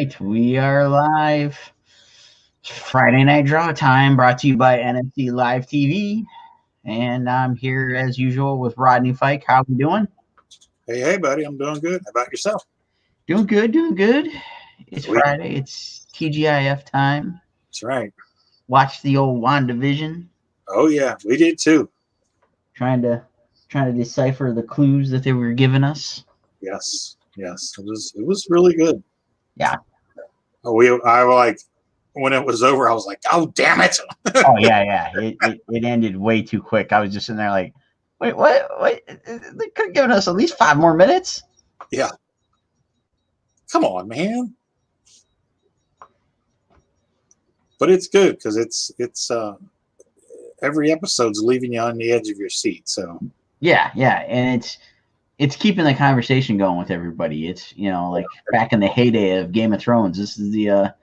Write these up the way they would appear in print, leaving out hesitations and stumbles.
right, we are live. Friday Night Draw time, brought to you by NFC Live TV. And I'm here as usual with Rodney Fike. How we doing? Hey, buddy. I'm doing good. How about yourself? Doing good. It's Friday. It's TGIF time. That's right. Watch the old WandaVision. Oh yeah, we did too. Trying to decipher the clues that they were giving us. Yes. It was really good. Yeah. I like when it was over. I was like, oh damn it. Oh yeah. It ended way too quick. I was just in there like, wait, what? They could have given us at least 5 more minutes. Yeah. Come on, man. But it's good because it's every episode's leaving you on the edge of your seat. So yeah, and it's keeping the conversation going with everybody. It's like back in the heyday of Game of Thrones. This is the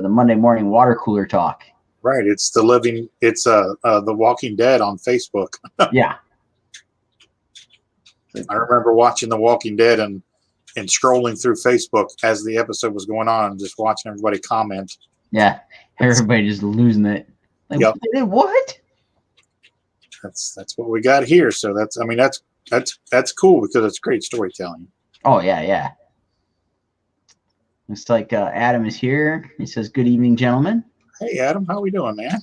Monday morning water cooler talk. Right. It's the Walking Dead on Facebook. Yeah. I remember watching The Walking Dead and scrolling through Facebook as the episode was going on and just watching everybody comment. Yeah. Everybody just losing it. Like, yep. What? That's what we got here. So that's cool because it's great storytelling. Oh yeah. Looks like Adam is here. He says, "Good evening, gentlemen." Hey, Adam, how we doing, man?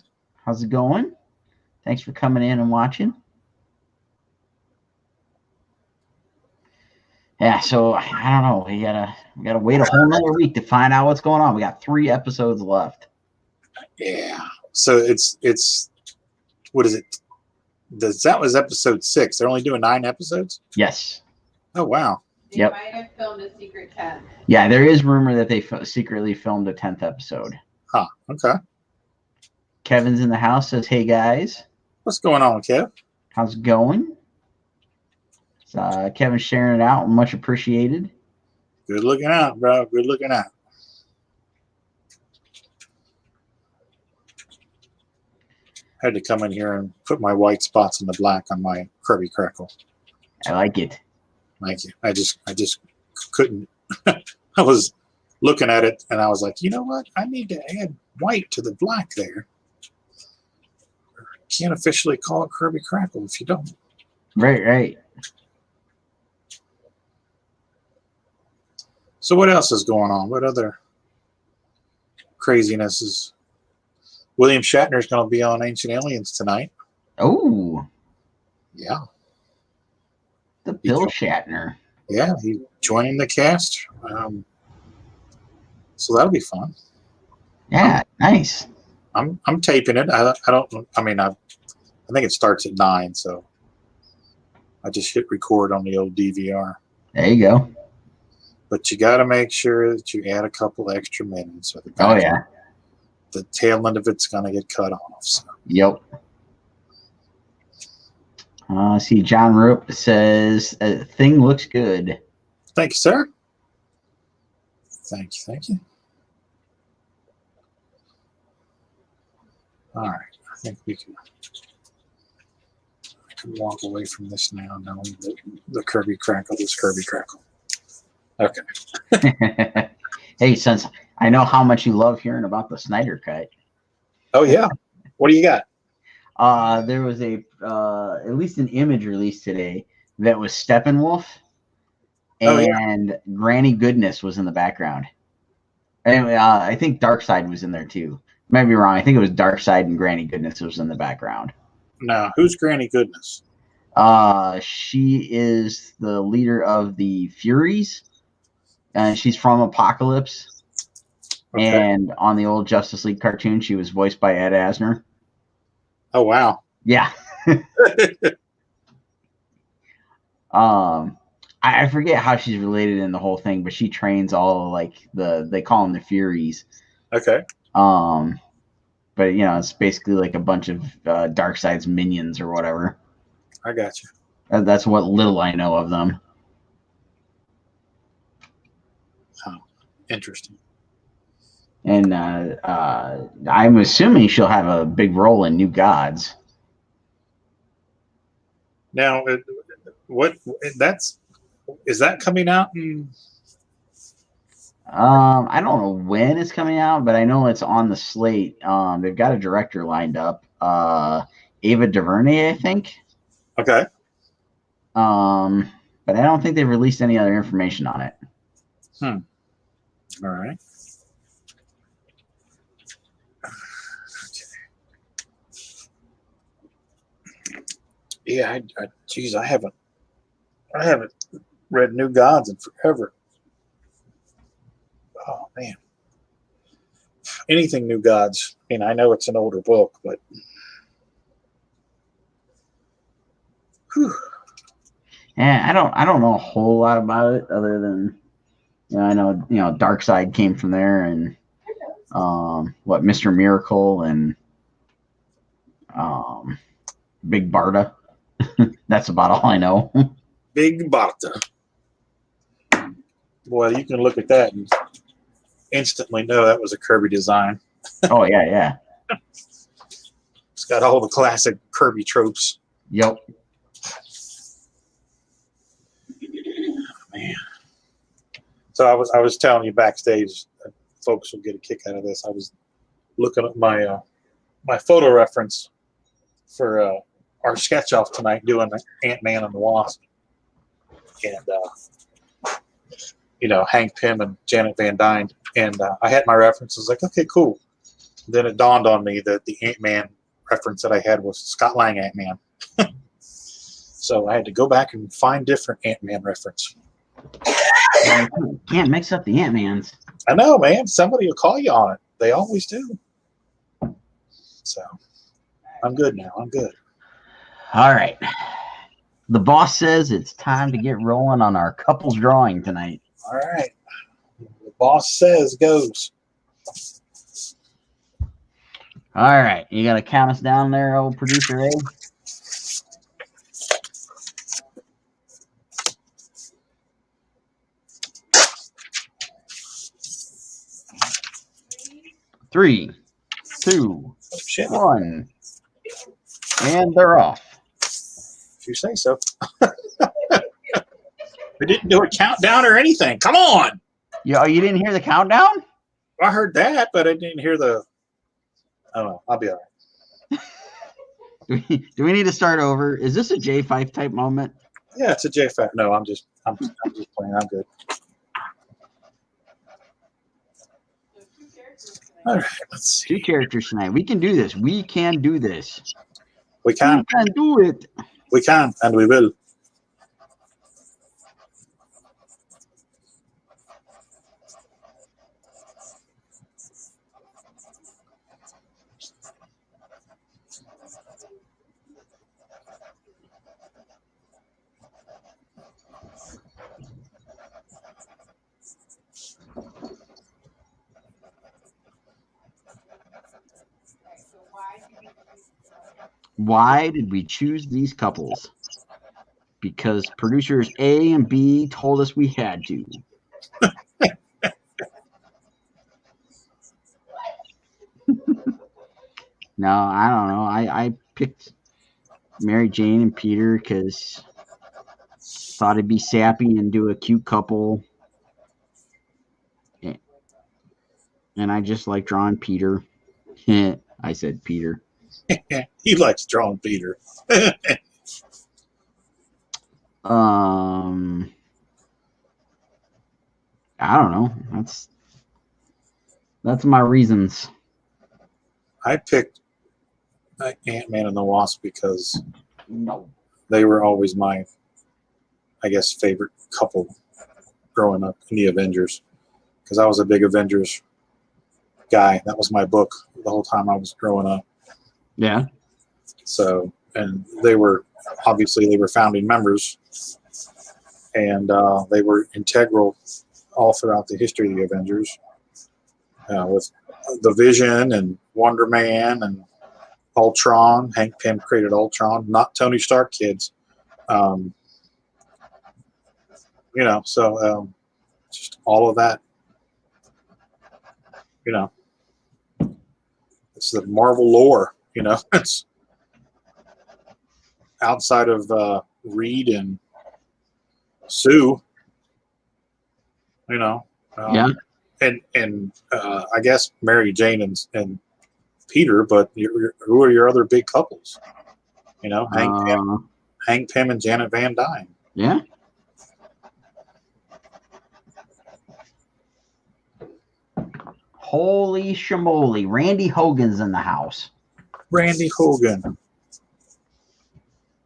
How's it going? Thanks for coming in and watching. Yeah, so I don't know. We gotta wait a whole another week to find out what's going on. We got 3 episodes left. Yeah. So it's what is it? That was episode 6. They're only doing 9 episodes? Yes. Oh wow. They might have filmed a secret 10th. Yeah, there is rumor that they secretly filmed a 10th episode. Huh. Okay. Kevin's in the house, says, "Hey guys." What's going on, Kev? How's it going? Kevin's sharing it out. Much appreciated. Good looking out, bro. Good looking out. I had to come in here and put my white spots in the black on my Kirby Crackle. I like it. Thank you. I just couldn't. I was looking at it and I was like, you know what? I need to add white to the black there. Can't officially call it Kirby Crackle if you don't. Right. So what else is going on? What other craziness is? William Shatner is going to be on Ancient Aliens tonight. Oh. Yeah. The Bill Shatner. Yeah, he's joining the cast. So that'll be fun. Yeah, nice. I'm taping it. I think it starts at 9, so I just hit record on the old DVR. There you go. But you got to make sure that you add a couple extra minutes. Oh yeah. The tail end of it's going to get cut off. So. Yep. See, John Roop says, "Thing looks good." Thank you, sir. Thank you. All right. I think I can walk away from this now, knowing that the Kirby Crackle is Kirby Crackle. Okay. Hey, since I know how much you love hearing about the Snyder Cut. Oh yeah. What do you got? There was at least an image released today that was Steppenwolf and Granny Goodness was in the background. And I think Darkseid was in there too. Might be wrong. I think it was Darkseid and Granny Goodness was in the background. Now, who's Granny Goodness? She is the leader of the Furies. And she's from Apocalypse. Okay. And on the old Justice League cartoon, she was voiced by Ed Asner. Oh, wow. Yeah. I forget how she's related in the whole thing, but she trains all they call them the Furies. Okay. But it's basically like a bunch of Darkseid's minions or whatever. I got you. That's what little I know of them. Oh, interesting. And I'm assuming she'll have a big role in New Gods. Now, is that coming out in I don't know when it's coming out, but I know it's on the slate. They've got a director lined up. Ava DuVernay, I think. Okay. But I don't think they've released any other information on it. All right. Yeah, geez, I haven't read New Gods in forever. Oh man, anything New Gods. I mean, I know it's an older book, but whew. Yeah, I don't know a whole lot about it other than I know Dark Side came from there, and what Mr. Miracle and Big Barda. That's about all I know. Big Barda. Boy, you can look at that and instantly know that was a Kirby design. Oh yeah. It's got all the classic Kirby tropes. Yep. Man. So I was telling you backstage, folks will get a kick out of this. I was looking at my my photo reference for our sketch off tonight, doing Ant-Man and the Wasp, and Hank Pym and Janet Van Dyne, and I had my references like, okay, cool. Then it dawned on me that the Ant-Man reference that I had was Scott Lang Ant-Man. So I had to go back and find different Ant-Man reference. Can't mix up the Ant-Mans. I know, man. Somebody will call you on it. They always do. So I'm good now. I'm good. All right. The boss says it's time to get rolling on our couples drawing tonight. All right. The boss says goes. All right. You got to count us down there, old producer A? Three, two, Shit. 1, and they're off. If you say so. We didn't do a countdown or anything. Come on. You didn't hear the countdown? I heard that, but I didn't hear the. I don't know. I'll be all right. Do we need to start over? Is this a J5 type moment? Yeah, it's a J5. No, I'm just playing. I'm good. All right, let's see. 2 characters tonight. We can do this. We can do this. We can. We can do it. We can, and we will. Why did we choose these couples? Because producers A and B told us we had to. No, I don't know. I picked Mary Jane and Peter because thought it'd be sappy and do a cute couple. And I just like drawing Peter. I said Peter. He likes drawing Peter. I don't know. That's my reasons. I picked Ant-Man and the Wasp because No. they were always my, I guess, favorite couple growing up in the Avengers. Because I was a big Avengers guy. That was my book the whole time I was growing up. Yeah. So, and they were founding members, and they were integral all throughout the history of the Avengers, with the Vision and Wonder Man and Ultron. Hank Pym created Ultron, not Tony Stark kids. Just all of that. It's the Marvel lore. It's outside of Reed and Sue. Yeah. and I guess Mary Jane and Peter, but who are your other big couples? You know, Hank Pym and Janet Van Dyne. Yeah. Holy shamoly. Randy Hogan's in the house. Randy Hogan.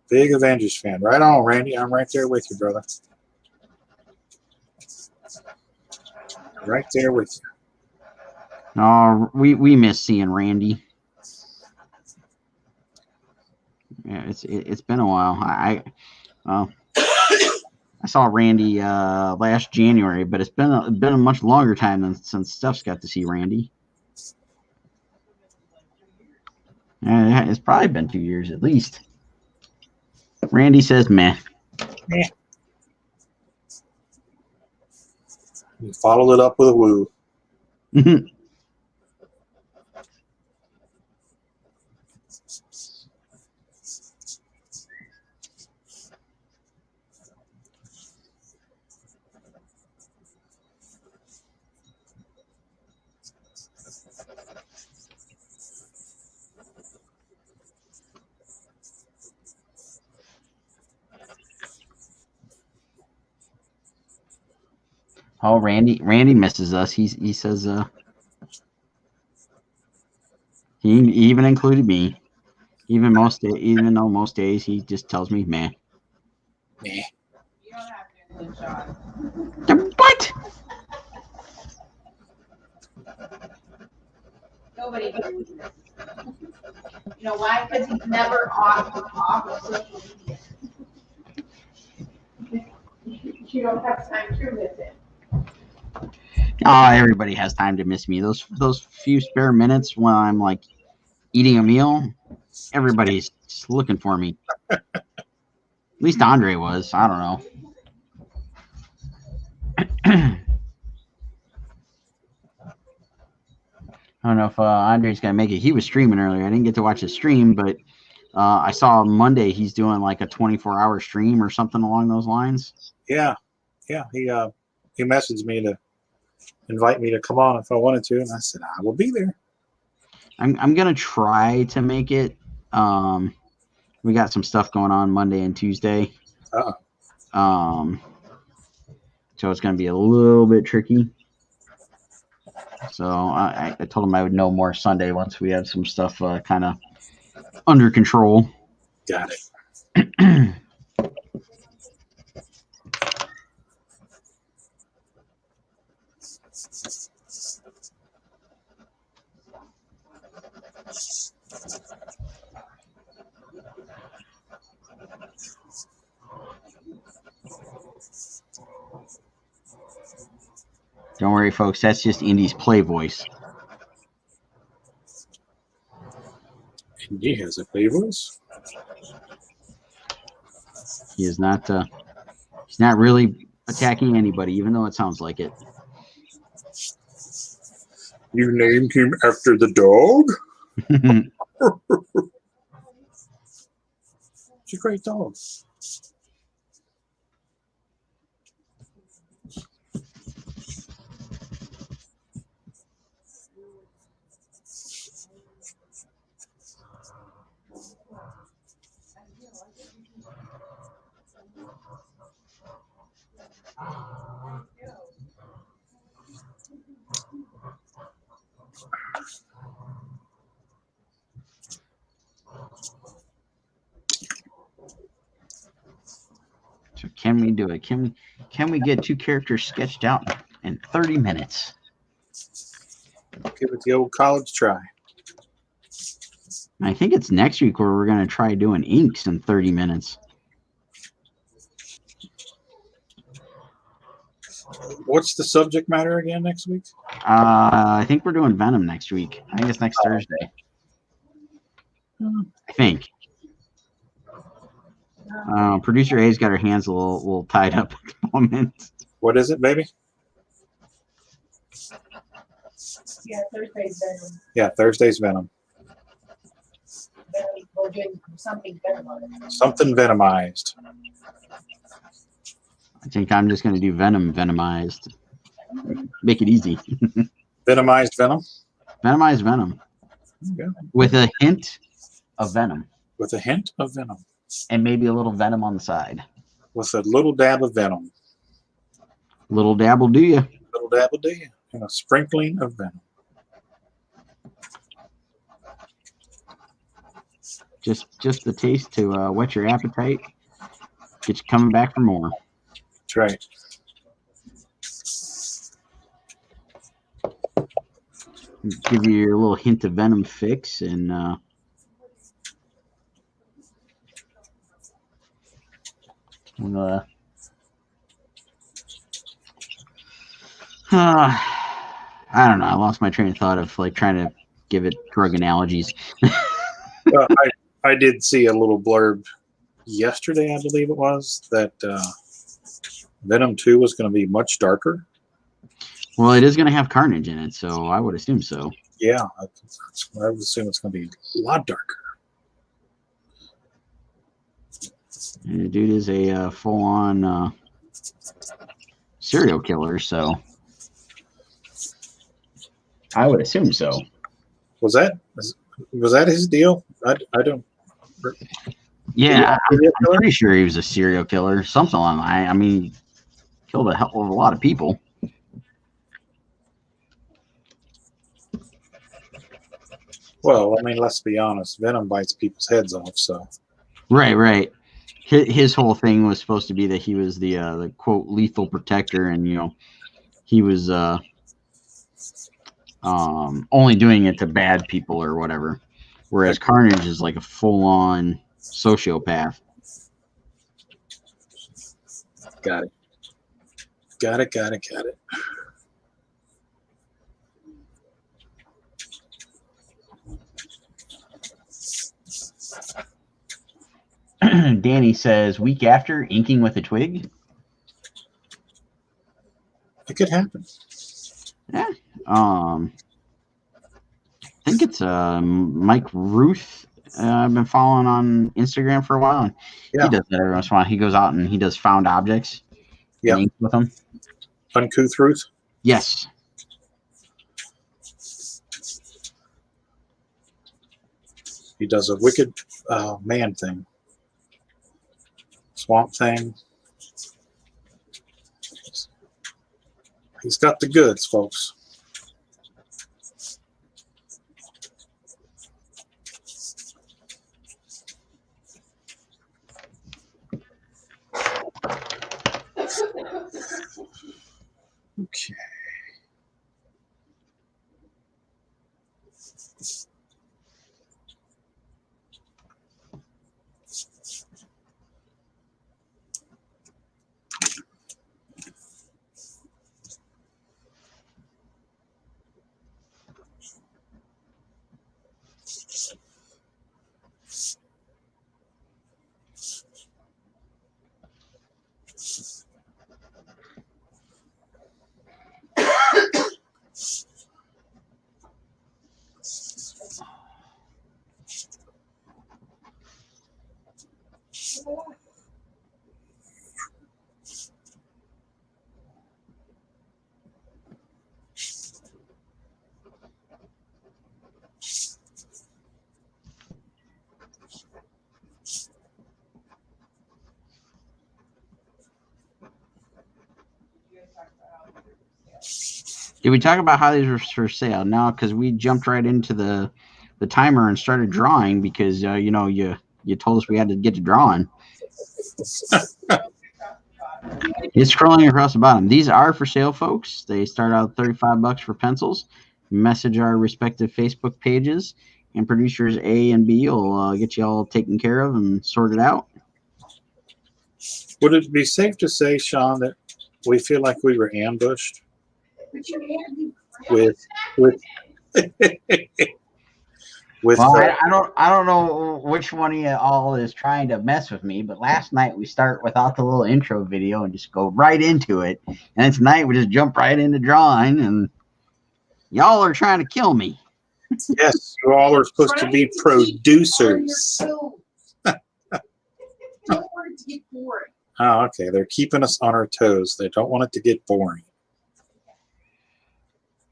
Big Avengers fan. Right on, Randy. I'm right there with you, brother. Right there with you. Oh, we miss seeing Randy. Yeah, it's been a while. I saw Randy last January, but it's been a much longer time since Steph's got to see Randy. Yeah, it's probably been 2 years at least. Randy says meh. Meh. You followed it up with a woo. Oh, Randy misses us. He says he even included me. Even though most days he just tells me meh. Meh. You don't have to include Sean. What? Nobody believes this. You know why? Because he's never off of social media. You don't have time to miss it. Oh, everybody has time to miss me. Those few spare minutes when I'm like eating a meal, everybody's just looking for me. At least Andre was. I don't know. I don't know if Andre's gonna make it. He was streaming earlier. I didn't get to watch his stream, but I saw Monday he's doing like a 24-hour stream or something along those lines. Yeah. He messaged me to invite me to come on if I wanted to, and I said I will be there. I'm gonna try to make it. We got some stuff going on Monday and Tuesday. So it's gonna be a little bit tricky. So I told him I would know more Sunday once we have some stuff kind of under control. Got it. Don't worry, folks. That's just Indy's play voice. Indy has a play voice. He is not. He's not really attacking anybody, even though it sounds like it. You named him after the dog? It's a great dog. So can we do it? Can we get two characters sketched out in 30 minutes? Give it the old college try. I think it's next week where we're going to try doing inks in 30 minutes. What's the subject matter again next week? I think we're doing Venom next week. I think it's next Thursday. I think. Producer A's got her hands a little tied up at the moment. What is it, baby? Yeah, Thursday's Venom. Yeah, Thursday's Venom. We're doing something Venom. Something venomized. I think I'm just going to do Venomized. make it easy. Venomized venom. Venomized venom. Okay. With a hint of venom. With a hint of venom. And maybe a little venom on the side. With a little dab of venom. Little dab will do you. Little dab will do you. And a sprinkling of venom. Just the taste to whet your appetite. Get you coming back for more. That's right. Give you your little hint of venom fix, and I don't know. I lost my train of thought of like trying to give it drug analogies. I did see a little blurb yesterday, I believe it was, that Venom 2 was going to be much darker. Well, it is going to have Carnage in it, so I would assume so. Yeah, I would assume it's going to be a lot darker. And the dude is a full-on serial killer, so I would assume so. Was that his deal? I don't. Yeah, I'm pretty sure he was a serial killer, something like that. I mean, he killed a hell of a lot of people. Well, I mean, let's be honest. Venom bites people's heads off, so. Right. His whole thing was supposed to be that he was the quote lethal protector, and he was only doing it to bad people or whatever. Whereas Carnage is like a full-on sociopath. Got it. Danny says, week after, inking with a twig? It could happen. Yeah. I think it's Mike Ruth. I've been following on Instagram for a while, and he does that every once in a while. He goes out and he does found objects. Yeah. With them. Uncouth Ruth? Yes. He does a wicked man thing. Swamp thing. He's got the goods, folks. Okay. Did we talk about how these were for sale? No, because we jumped right into the timer and started drawing because you told us we had to get to drawing. It's scrolling across the bottom. These are for sale, folks. They start out $35 for pencils. Message our respective Facebook pages, and producers A and B will get you all taken care of and sorted out. Would it be safe to say, Sean, that we feel like we were ambushed with well, I don't know which one of you all is trying to mess with me, but last night we start without the little intro video and just go right into it, and tonight we just jump right into drawing, and y'all are trying to kill me. Yes, you all are supposed to be producers. Don't want it to get boring. Oh, okay. They're keeping us on our toes. They don't want it to get boring.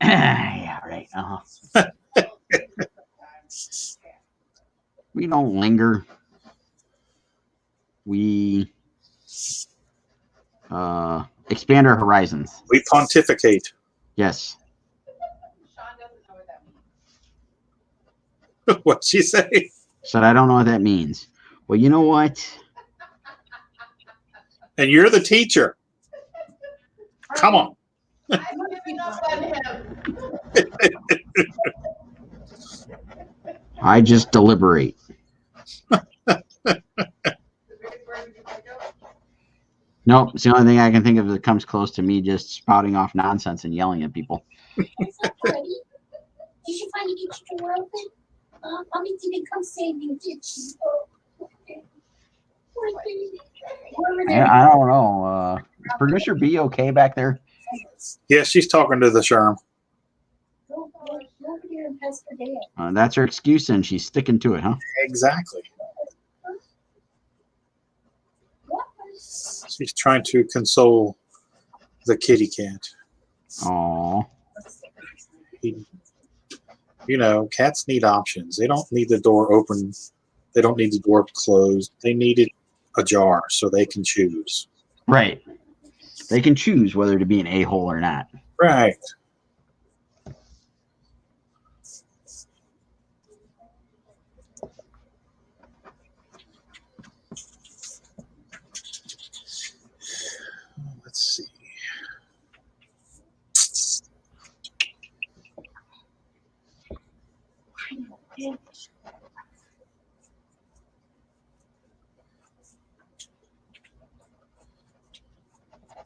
Yeah, right. We don't linger. We expand our horizons. We pontificate. Yes. Sean doesn't know what that means. What'd she say? Said I don't know what that means. Well, you know what? And you're the teacher. Come on. I'm giving up on him. I just deliberate. Nope, it's the only thing I can think of that comes close to me just spouting off nonsense and yelling at people. Did you finally get your door open? Mommy didn't come save you, did she? I don't know. Is producer B okay back there? Yeah, she's talking to the Sherm. That's her excuse, and she's sticking to it, huh? Exactly. She's trying to console the kitty cat. Aww. You know, cats need options. They don't need the door open. They don't need the door closed. They need it ajar so they can choose. Right. They can choose whether to be an a-hole or not. Right. Let's see.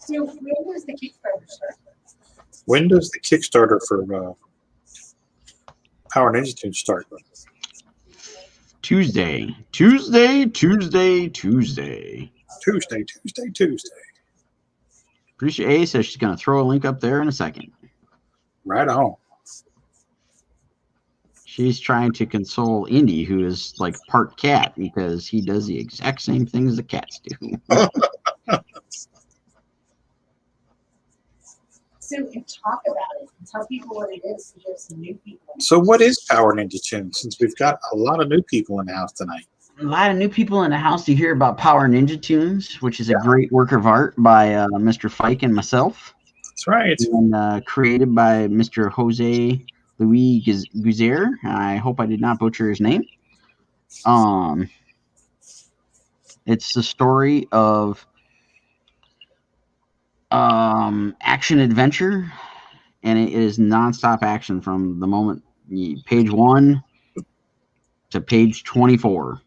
So when does the Kickstarter start? When does the Kickstarter for Power Ninja Tunes start? Tuesday. Producer A says she's going to throw a link up there in a second. Right on. She's trying to console Indy, who is like part cat, because he does the exact same things the cats do. So talk about it. Tell people what it is. So there's some new people. So what is Power Ninja Tunes? Since we've got a lot of new people in the house tonight. A lot of new people in the house to hear about Power Ninja Tunes, which is a great work of art by Mr. Fike and myself. That's right. And created by Mr. Jose Luis Guzer. I hope I did not butcher his name. It's the story of action adventure, and it is nonstop action from the moment page 1 to page 24.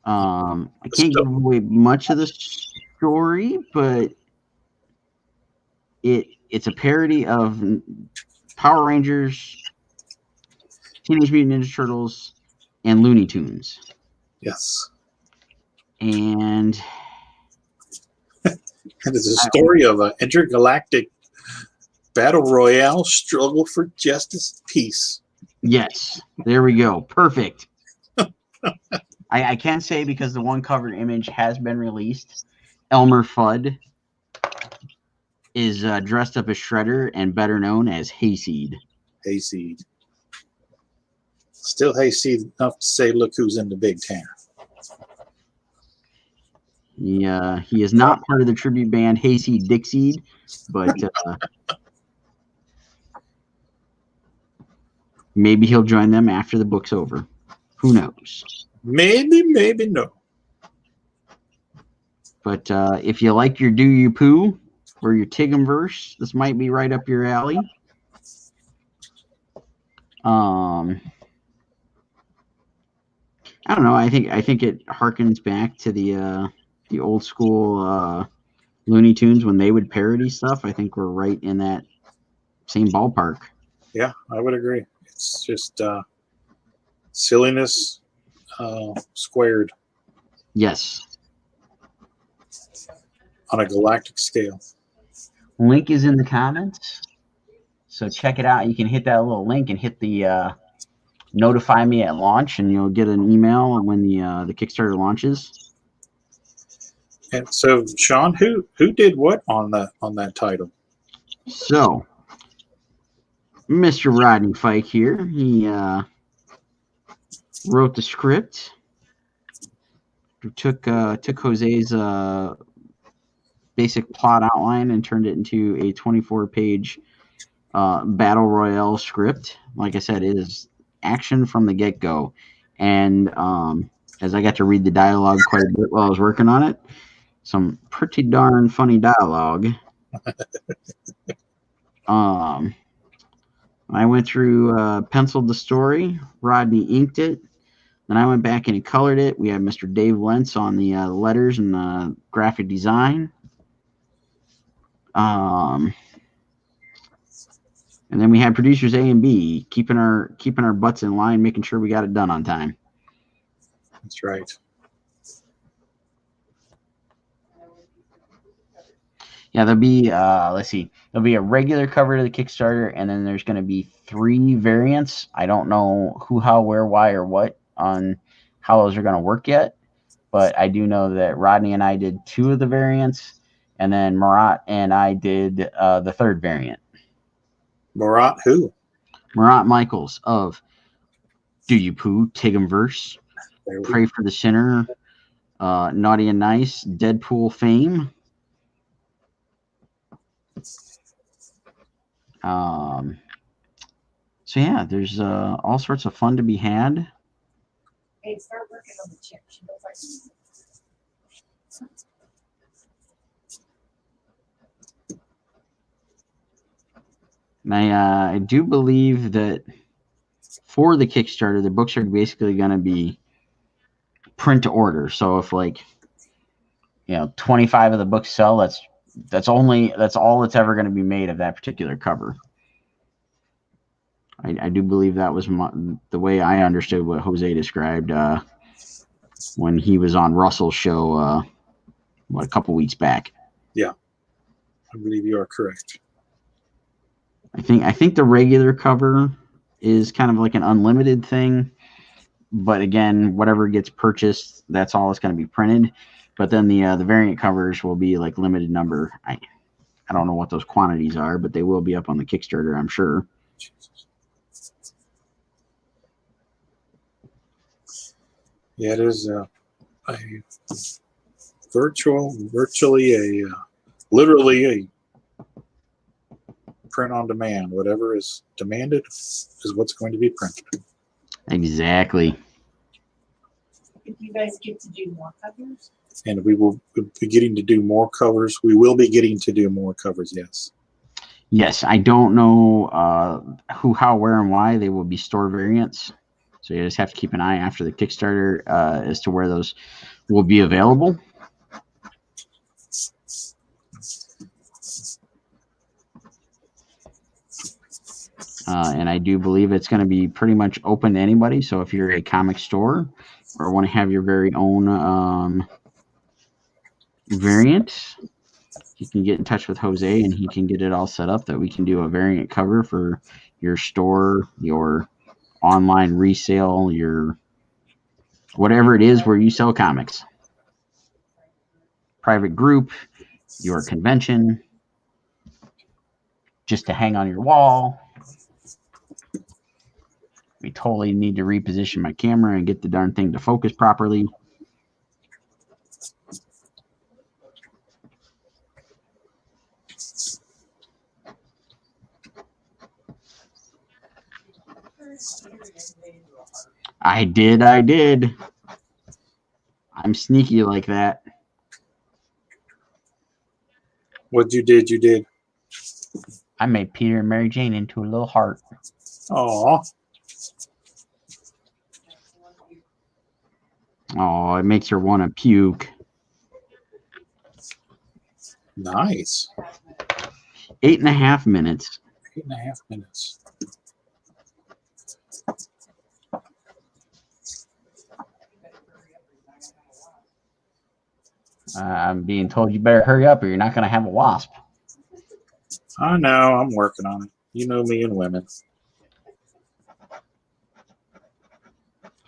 I can't give away much of the story, but it's a parody of Power Rangers, Teenage Mutant Ninja Turtles, and Looney Tunes. Yes. And it is a story of an intergalactic battle royale struggle for justice and peace. Yes, there we go. Perfect. I can't say because the one cover image has been released. Elmer Fudd is dressed up as Shredder and better known as Hayseed. Hayseed. Still Hayseed enough to say, look who's in the big town. He is not part of the tribute band Hayseed Dixseed, but maybe he'll join them after the book's over. Who knows? Maybe, maybe no. But if you like your Do You Poo or your Tigumverse, this might be right up your alley. I don't know. I think it harkens back to the old school Looney Tunes when they would parody stuff. I think we're right in that same ballpark. Yeah, I would agree. It's just silliness squared. Yes. On a galactic scale. Link is in the comments, so check it out. You can hit that little link and hit the notify me at launch, and you'll get an email when the Kickstarter launches. And so, Sean, who did what on that title? So, Mr. Rodney Fike here. He wrote the script. Took Jose's basic plot outline and turned it into a 24-page battle royale script. Like I said, it is action from the get-go. And as I got to read the dialogue quite a bit while I was working on it, some pretty darn funny dialogue. I went through, penciled the story. Rodney inked it. Then I went back and he colored it. We had Mr. Dave Lentz on the letters and the graphic design. And then we had producers A and B keeping our butts in line, making sure we got it done on time. That's right. Yeah, there'll be let's see, there'll be a regular cover to the Kickstarter, and then there's going to be 3 variants. I don't know who, how, where, why, or what on how those are going to work yet, but I do know that Rodney and I did 2 of the variants, and then Marat and I did the 3rd variant. Marat who? Marat Michaels of Do You Poo, Tigum Verse, Pray for the Sinner, Naughty and Nice, Deadpool fame. So yeah, there's all sorts of fun to be had. Hey, start working on the chip. She goes like, And I do believe that for the Kickstarter, the books are basically going to be print to order. So if 25 of the books sell, that's all that's ever going to be made of that particular cover. I do believe that was the way I understood what Jose described when he was on Russell's show a couple weeks back. Yeah, I believe you are correct. I think the regular cover is kind of like an unlimited thing, but again, whatever gets purchased, that's all that's going to be printed. But then the variant covers will be like limited number. I don't know what those quantities are, but they will be up on the Kickstarter, I'm sure. Yeah, it is literally a print on demand. Whatever is demanded is what's going to be printed. Exactly. if you guys get to do more covers? And we will be getting to do more covers. We will be getting to do more covers, yes. Yes, I don't know who, how, where, and why they will be store variants. So you just have to keep an eye after the Kickstarter as to where those will be available. And I do believe it's going to be pretty much open to anybody. So if you're a comic store or want to have your very own variant, you can get in touch with Jose and he can get it all set up that we can do a variant cover for your store, your online resale, your whatever it is where you sell comics. Private group, your convention, just to hang on your wall. We totally need to reposition my camera and get the darn thing to focus properly. I did. I'm sneaky like that. What you did. I made Peter and Mary Jane into a little heart. Aw. Oh, it makes her want to puke. Nice. 8.5 minutes. 8.5 minutes. I'm being told you better hurry up or you're not going to have a wasp. I know. I'm working on it. You know me and women.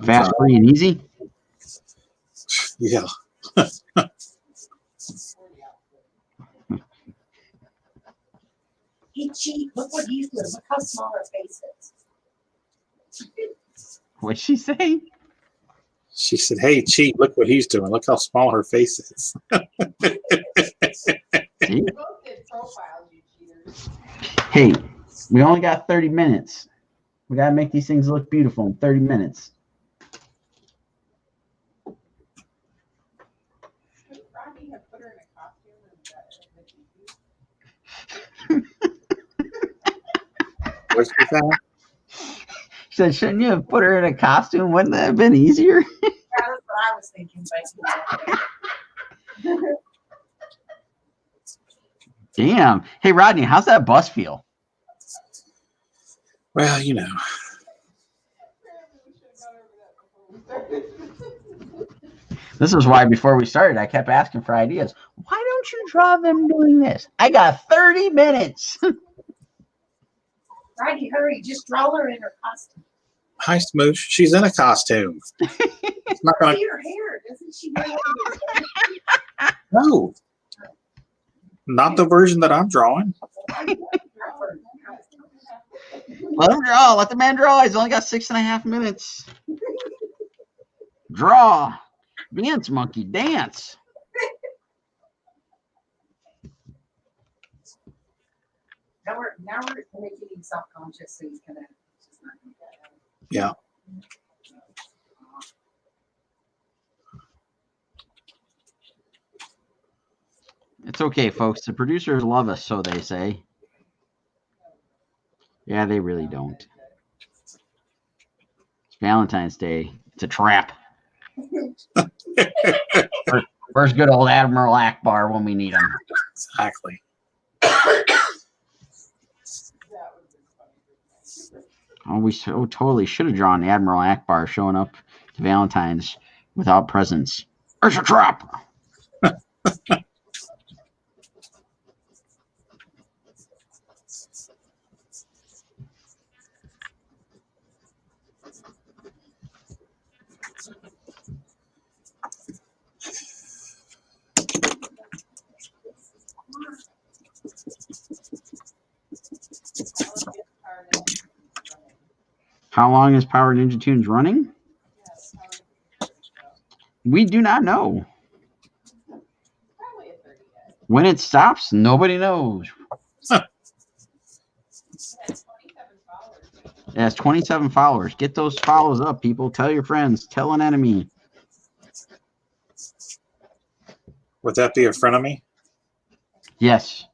Fast, free, and easy? Yeah. He cheat. Look what he's doing. Look how small her face is. What'd she say? She said, "Hey, cheat! Look what he's doing. Look how small her face is." See? You both did profiles, you cheaters. Hey, we only got 30 minutes. We got to make these things look beautiful in 30 minutes. Should Rodney have put her in a costume What's she saying? She said, shouldn't you have put her in a costume? Wouldn't that have been easier? Yeah, that's what I was thinking. But Damn. Hey, Rodney, how's that bus feel? Well, you know, This is why before we started, I kept asking for ideas. Why don't you draw them doing this? I got 30 minutes. Rodney, hurry. Just draw her in her costume. hi, Smoosh. She's in a costume. It's not gonna. See her hair. Doesn't she wear No, not the version that I'm drawing. Let him draw. Let the man draw. He's only got 6.5 minutes. Draw. Dance, monkey, dance. Now we're making him self-conscious, so he's gonna. Just not gonna get it. Yeah. It's okay, folks. The producers love us, so they say. Yeah, they really don't. It's Valentine's Day. It's a trap. Where's good old Admiral Akbar when we need him? Exactly. Oh, we so totally should have drawn Admiral Akbar showing up to Valentine's without presents. There's a trap. How long is Power Ninja Tunes running? We do not know. When it stops, nobody knows. It has 27 followers. Get those follows up, people. Tell your friends. Tell an enemy. Would that be a frenemy? Yes.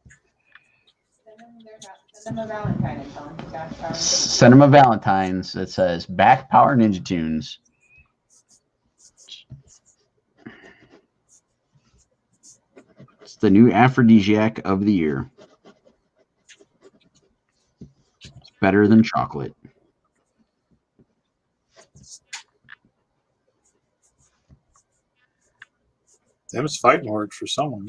Send them a Valentine and tell them to back Power Ninja. Send them a Valentine's that says back Power Ninja Tunes. It's the new aphrodisiac of the year. It's better than chocolate. Them's fighting words for someone.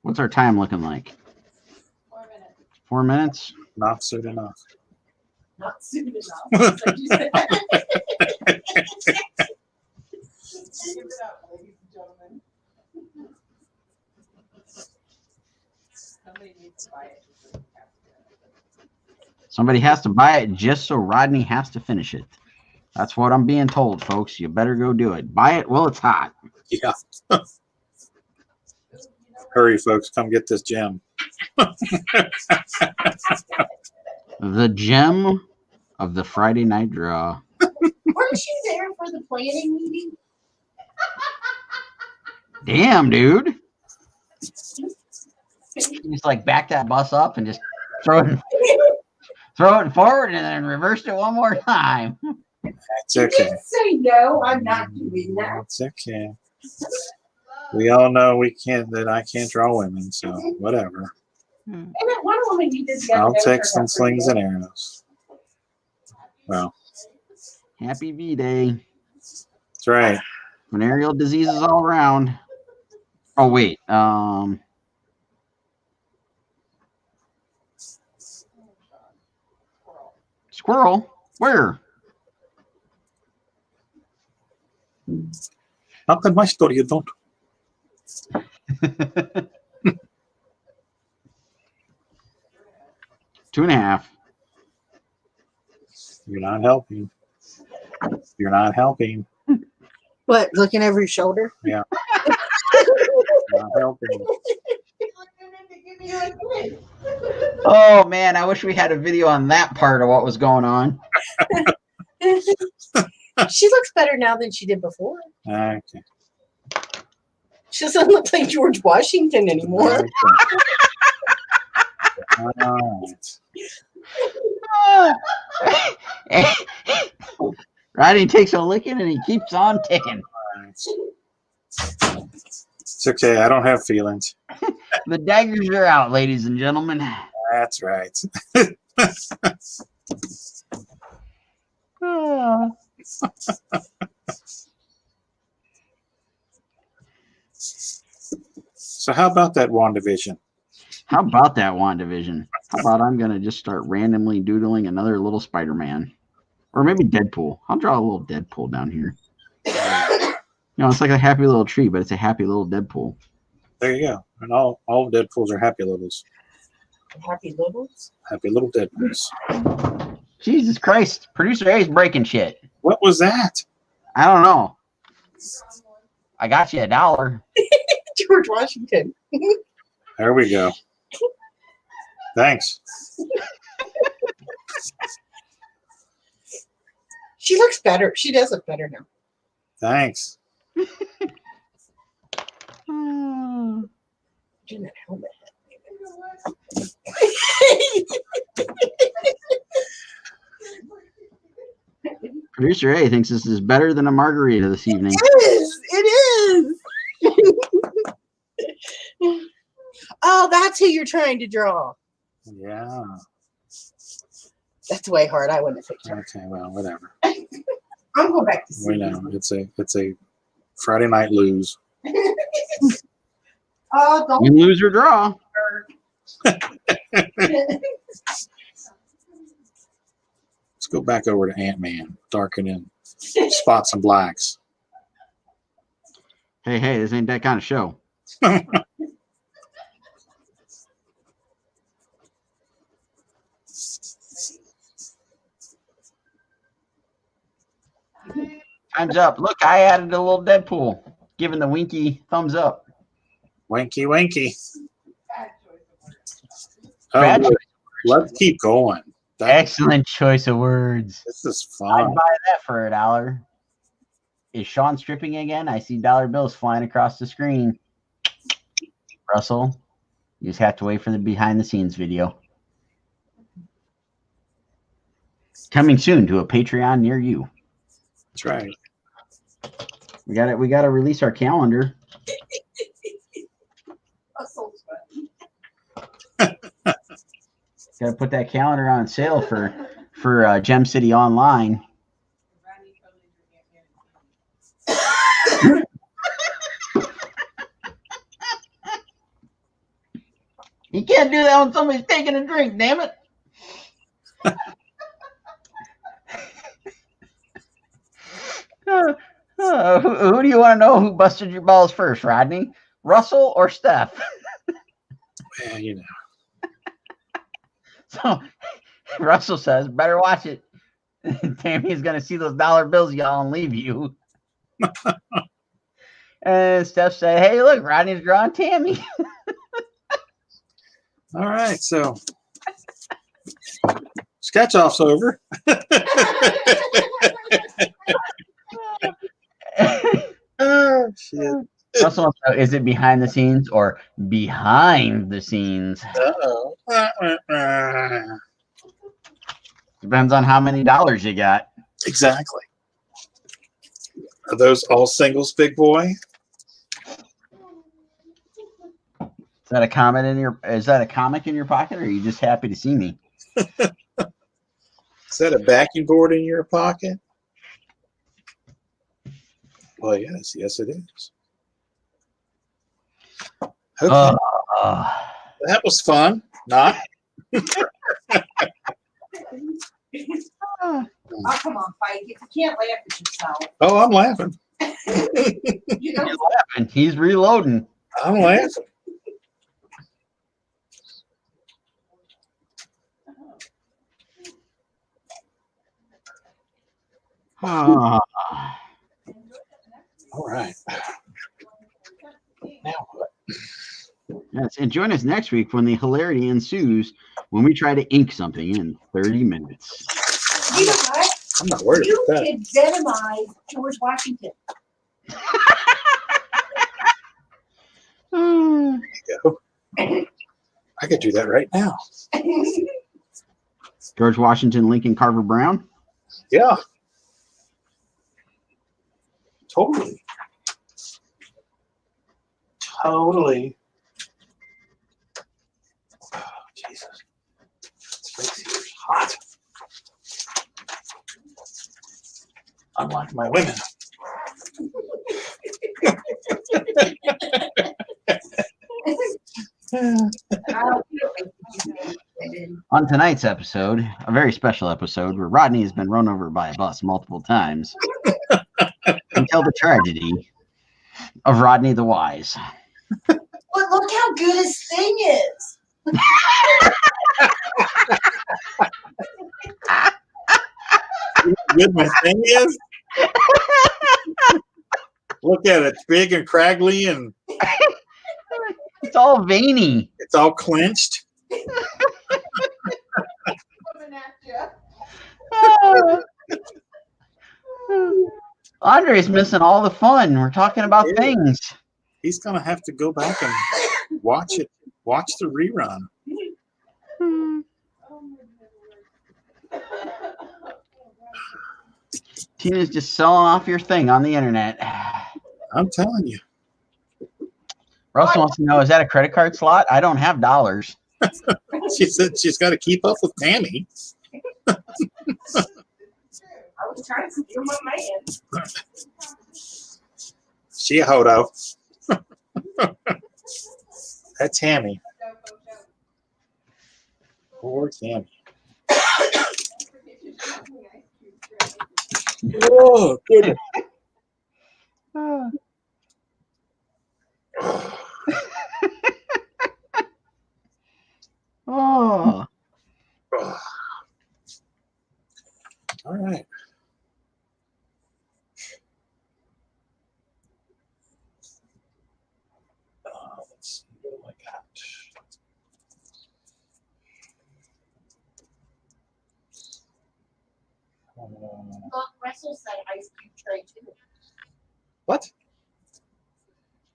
What's our time looking like? 4 minutes. 4 minutes? Not soon enough. Not soon enough. Like you said. Give it up, ladies and gentlemen. Somebody needs to buy it. Somebody has to buy it just so Rodney has to finish it. That's what I'm being told, folks. You better go do it. Buy it while it's hot. Yeah. Hurry, folks. Come get this gem. The gem of the Friday Night Draw. Weren't you there for the planning meeting? Damn, dude. Just like back that bus up and just throw it forward and then reverse it one more time. It's You okay. didn't say no. I'm not doing that. It's okay. We all know that I can't draw women, so whatever. And that one woman you did the other I'll day take turned some out pretty slings good. and arrows. Well, Happy V-Day. That's right. Venereal diseases all around. Oh, wait. Squirrel? Where? How come my story you don't? 2.5. You're not helping. You're not helping. What? Looking over your shoulder? Yeah. Not helping. Oh, man. I wish we had a video on that part of what was going on. She looks better now than she did before. Okay. She doesn't look like George Washington anymore. Okay. All right. Rodney takes a licking and he keeps on ticking. It's okay. I don't have feelings. The daggers are out, ladies and gentlemen. That's right. So how about that WandaVision? How about that WandaVision? How about I'm going to just start randomly doodling another little Spider-Man? Or maybe Deadpool. I'll draw a little Deadpool down here. You know, it's like a happy little tree, but it's a happy little Deadpool. There you go. And all Deadpools are happy littles. Happy Littles? Happy little Deadpools. Jesus Christ. Producer A's breaking shit. What was that? I don't know. I got you $1. George Washington. There we go. Thanks. She looks better. She does look better now. Thanks. Doing that helmet. Producer A thinks this is better than a margarita this evening. It is. Oh, that's who you're trying to draw. Yeah. That's way hard. I wouldn't have picked her. Okay, well, whatever. I'm going back to see. We know. It's a Friday night lose. Oh, don't You lose or draw. Let's go back over to Ant-Man, darken in spots and blacks. Hey, this ain't that kind of show. Time's up. Look, I added a little Deadpool, giving the winky thumbs up. Winky, winky. Oh, Bad good. Let's keep going. Excellent choice of words. This is I'd fun. buy that for $1. Is Sean stripping again? I see dollar bills flying across the screen. Russell, you just have to wait for the behind the scenes video. Coming soon to a Patreon near you. That's right. We got to release our calendar. Got to put that calendar on sale for Gem City Online. You can't do that when somebody's taking a drink, damn it. Who do you want to know who busted your balls first, Rodney? Russell or Steph? Yeah, you know. So Russell says, better watch it. Tammy's going to see those dollar bills, y'all, and leave you. And Steph said, hey, look, Rodney's drawing Tammy. All right, so sketch off's over. Oh, shit. Russell wants to know, is it behind the scenes or behind the scenes? Uh-oh. Depends on how many dollars you got. Exactly. Are those all singles, big boy? Is that a comment in your? Is that a comic in your pocket, or are you just happy to see me? Is that a backing board in your pocket? Well, yes, it is. Okay, that was fun. Not. Oh, come on, Pike. If you can't laugh at yourself. Oh, I'm laughing. You know, He's laughing. He's reloading. I'm laughing. Ah. All right. Now what? Yes, and join us next week when the hilarity ensues when we try to ink something in 30 minutes. you know what? I'm not worried You about that. could venomize George Washington. There you go. I could do that right now. George Washington, Lincoln Carver Brown. Yeah. Totally. Totally. Oh, Jesus. This face here is hot. Unlike my women. On tonight's episode, a very special episode where Rodney has been run over by a bus multiple times, we tell the tragedy of Rodney the Wise. But look how good his thing is. Good my thing is. Look at it. It's big and craggy and It's all veiny. it's all clenched. Coming at you. Andre's missing all the fun. We're talking about Yeah. things. He's gonna have to go back and watch it. Watch the rerun. Tina's just selling off your thing on the internet. I'm telling you. Russell wants to know, is that a credit card slot? I don't have dollars. She said she's got to keep up with Tammy. I was trying to do my man. She a hodo. That's Tammy. Poor Tammy. Oh, goodness. Oh. All right. Let's see what I got. Look, Russell said ice cube tray too. What?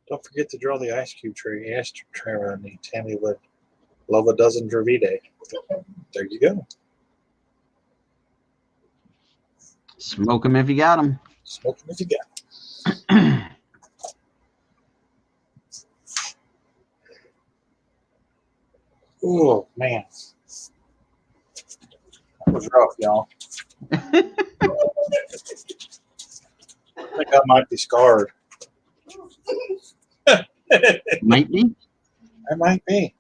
Don't forget to draw the ice cube tray. Ashtray around me. Tammy would love a dozen Dravide. There you go. Smoke them if you got them. Smoke them if you got. Oh, man. That was rough, y'all. I think I might be scarred. Might be. I might be.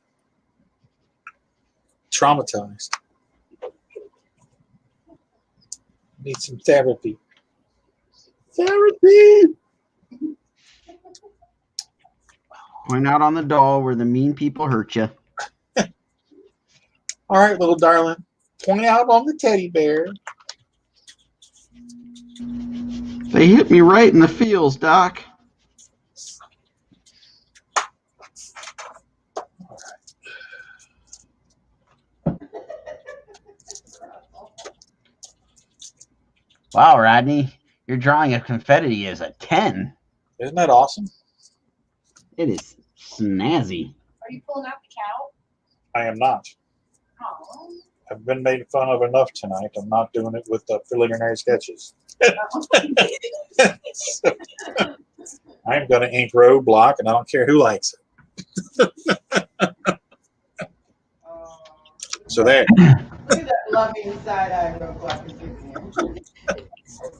Traumatized. Need some therapy. Therapy! Point out on the doll where the mean people hurt you. All right, little darling. Point out on the teddy bear. They hit me right in the feels, Doc. Wow, Rodney, your drawing of confetti is a 10. Isn't that awesome? It is snazzy. Are you pulling out the cow? I am not. Oh. I've been made fun of enough tonight. I'm not doing it with the preliminary sketches. I'm going to ink roadblock, and I don't care who likes it. So there. See that loving side eye roadblock is giving you.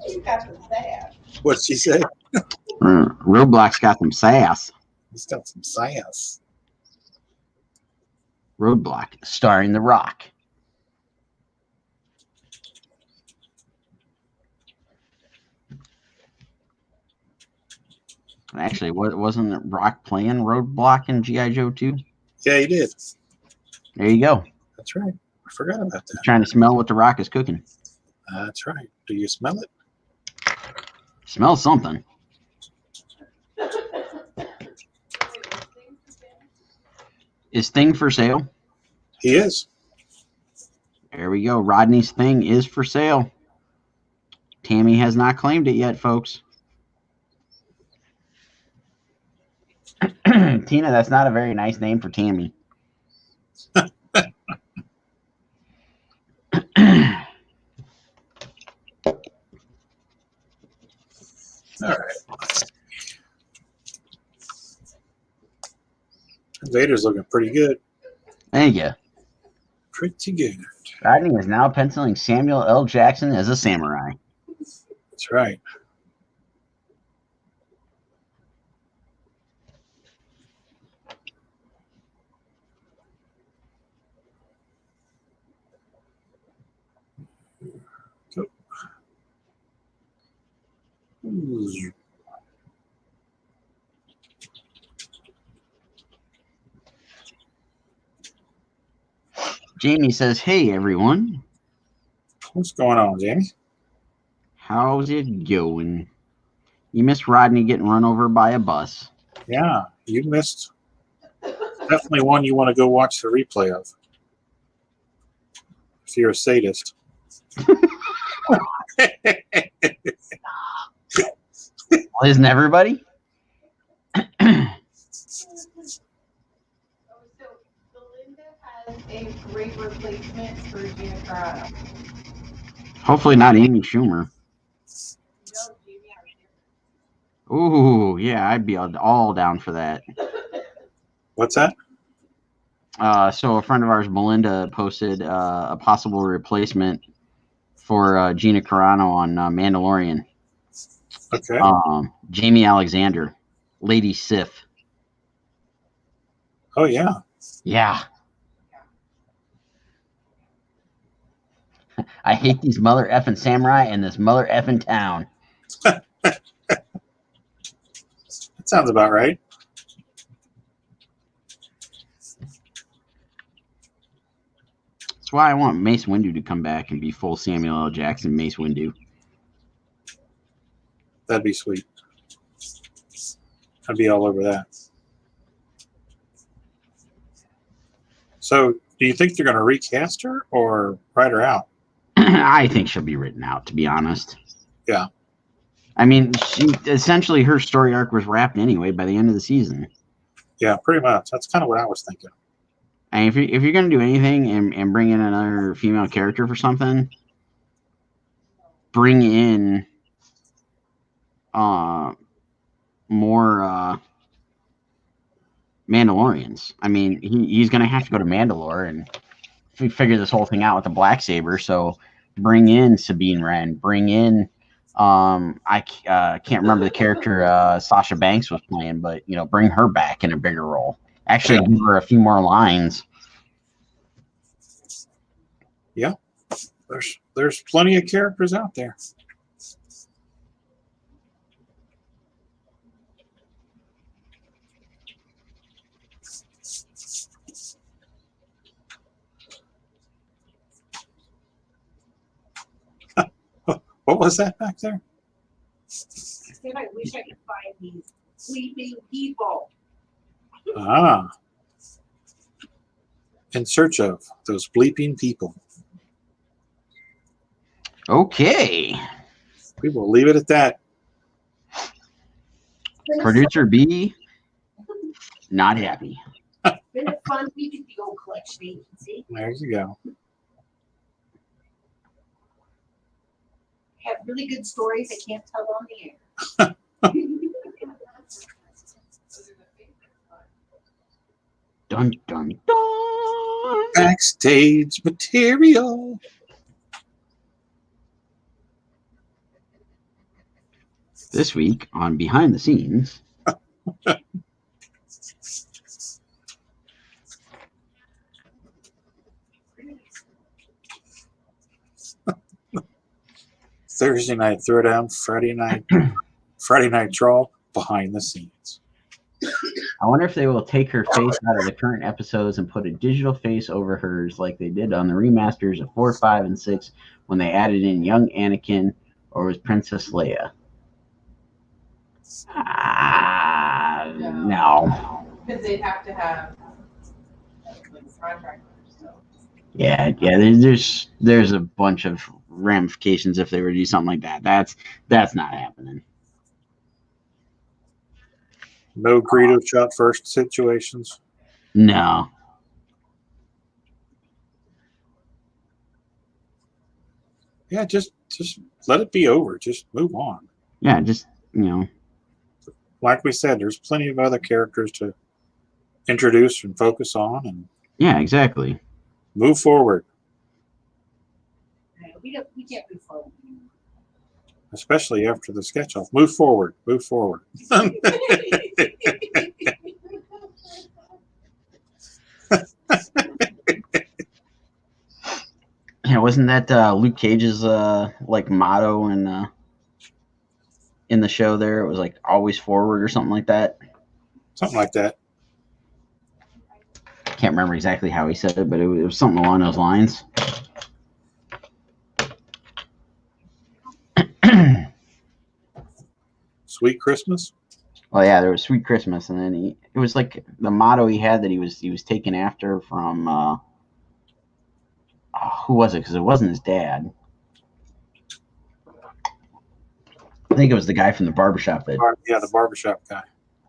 You got the staff. What'd she say? Roadblock's got some sass. He's got some sass. Roadblock, starring The Rock. Actually, wasn't Rock playing Roadblock in G.I. Joe 2? Yeah, he did. There you go. That's right. I forgot about that. Trying to smell what The Rock is cooking. That's right. Do you smell it? Smell something. Is Thing for sale? He is. There we go. Rodney's Thing is for sale. Tammy has not claimed it yet, folks. Tina, that's not a very nice name for Tammy. All right. Vader's looking pretty good. There you go. Pretty good. Rodney is now penciling Samuel L. Jackson as a samurai. That's right. Go. Ooh. Jamie says, hey, everyone. What's going on, Jamie? How's it going? You missed Rodney getting run over by a bus. Yeah, you missed. Definitely one you want to go watch the replay of. If you're a sadist. Well, isn't everybody? A great replacement for Gina Carano. Hopefully not Amy Schumer. Ooh, yeah, I'd be all down for that. What's that? So a friend of ours, Melinda, posted a possible replacement for Gina Carano on Mandalorian. Okay. Jamie Alexander, Lady Sif. Oh, yeah. Yeah. I hate these mother effing samurai in this mother effing town. That sounds about right. That's why I want Mace Windu to come back and be full Samuel L. Jackson Mace Windu. That'd be sweet. I'd be all over that. So, do you think they're going to recast her or write her out? I think she'll be written out, to be honest. Yeah. I mean, essentially her story arc was wrapped anyway by the end of the season. Yeah, pretty much. That's kind of what I was thinking. And if you're going to do anything and bring in another female character for something, bring in more Mandalorians. I mean, he's going to have to go to Mandalore and figure this whole thing out with the Blacksaber. So bring in Sabine Wren. Bring in I can't remember the character Sasha Banks was playing, but bring her back in a bigger role. Actually, give her a few more lines. Yeah, there's plenty of characters out there. What was that back there? I wish I could find these sleeping people. Ah. In search of those bleeping people. Okay. We will leave it at that. Producer B, not happy. Been a fun week at the old collection agency. There you go. Have really good stories I can't tell on the air. Dun, dun, dun. Backstage material. This week on Behind the Scenes. Thursday night throwdown, Friday night draw, behind the scenes. I wonder if they will take her face out of the current episodes and put a digital face over hers like they did on the remasters of 4, 5, and 6 when they added in young Anakin or was Princess Leia. No. Because they'd have to have contractors. So. Yeah. There's a bunch of ramifications if they were to do something like that. That's not happening. No Greedo shot first situations. No. Yeah, just let it be over. Just move on. Yeah, just, you know. Like we said, there's plenty of other characters to introduce and focus on, and Yeah, exactly. move forward. We can't move forward. Especially after the sketch off. Move forward. Move forward. Yeah, wasn't that Luke Cage's like motto in the show there? It was like always forward or something like that. Something like that. Can't remember exactly how he said it, but it was something along those lines. Sweet Christmas. Well, yeah, there was Sweet Christmas, and then it was like the motto he had that he was taken after from who was it? Because it wasn't his dad. I think it was the guy from the barbershop. Yeah, the barbershop guy.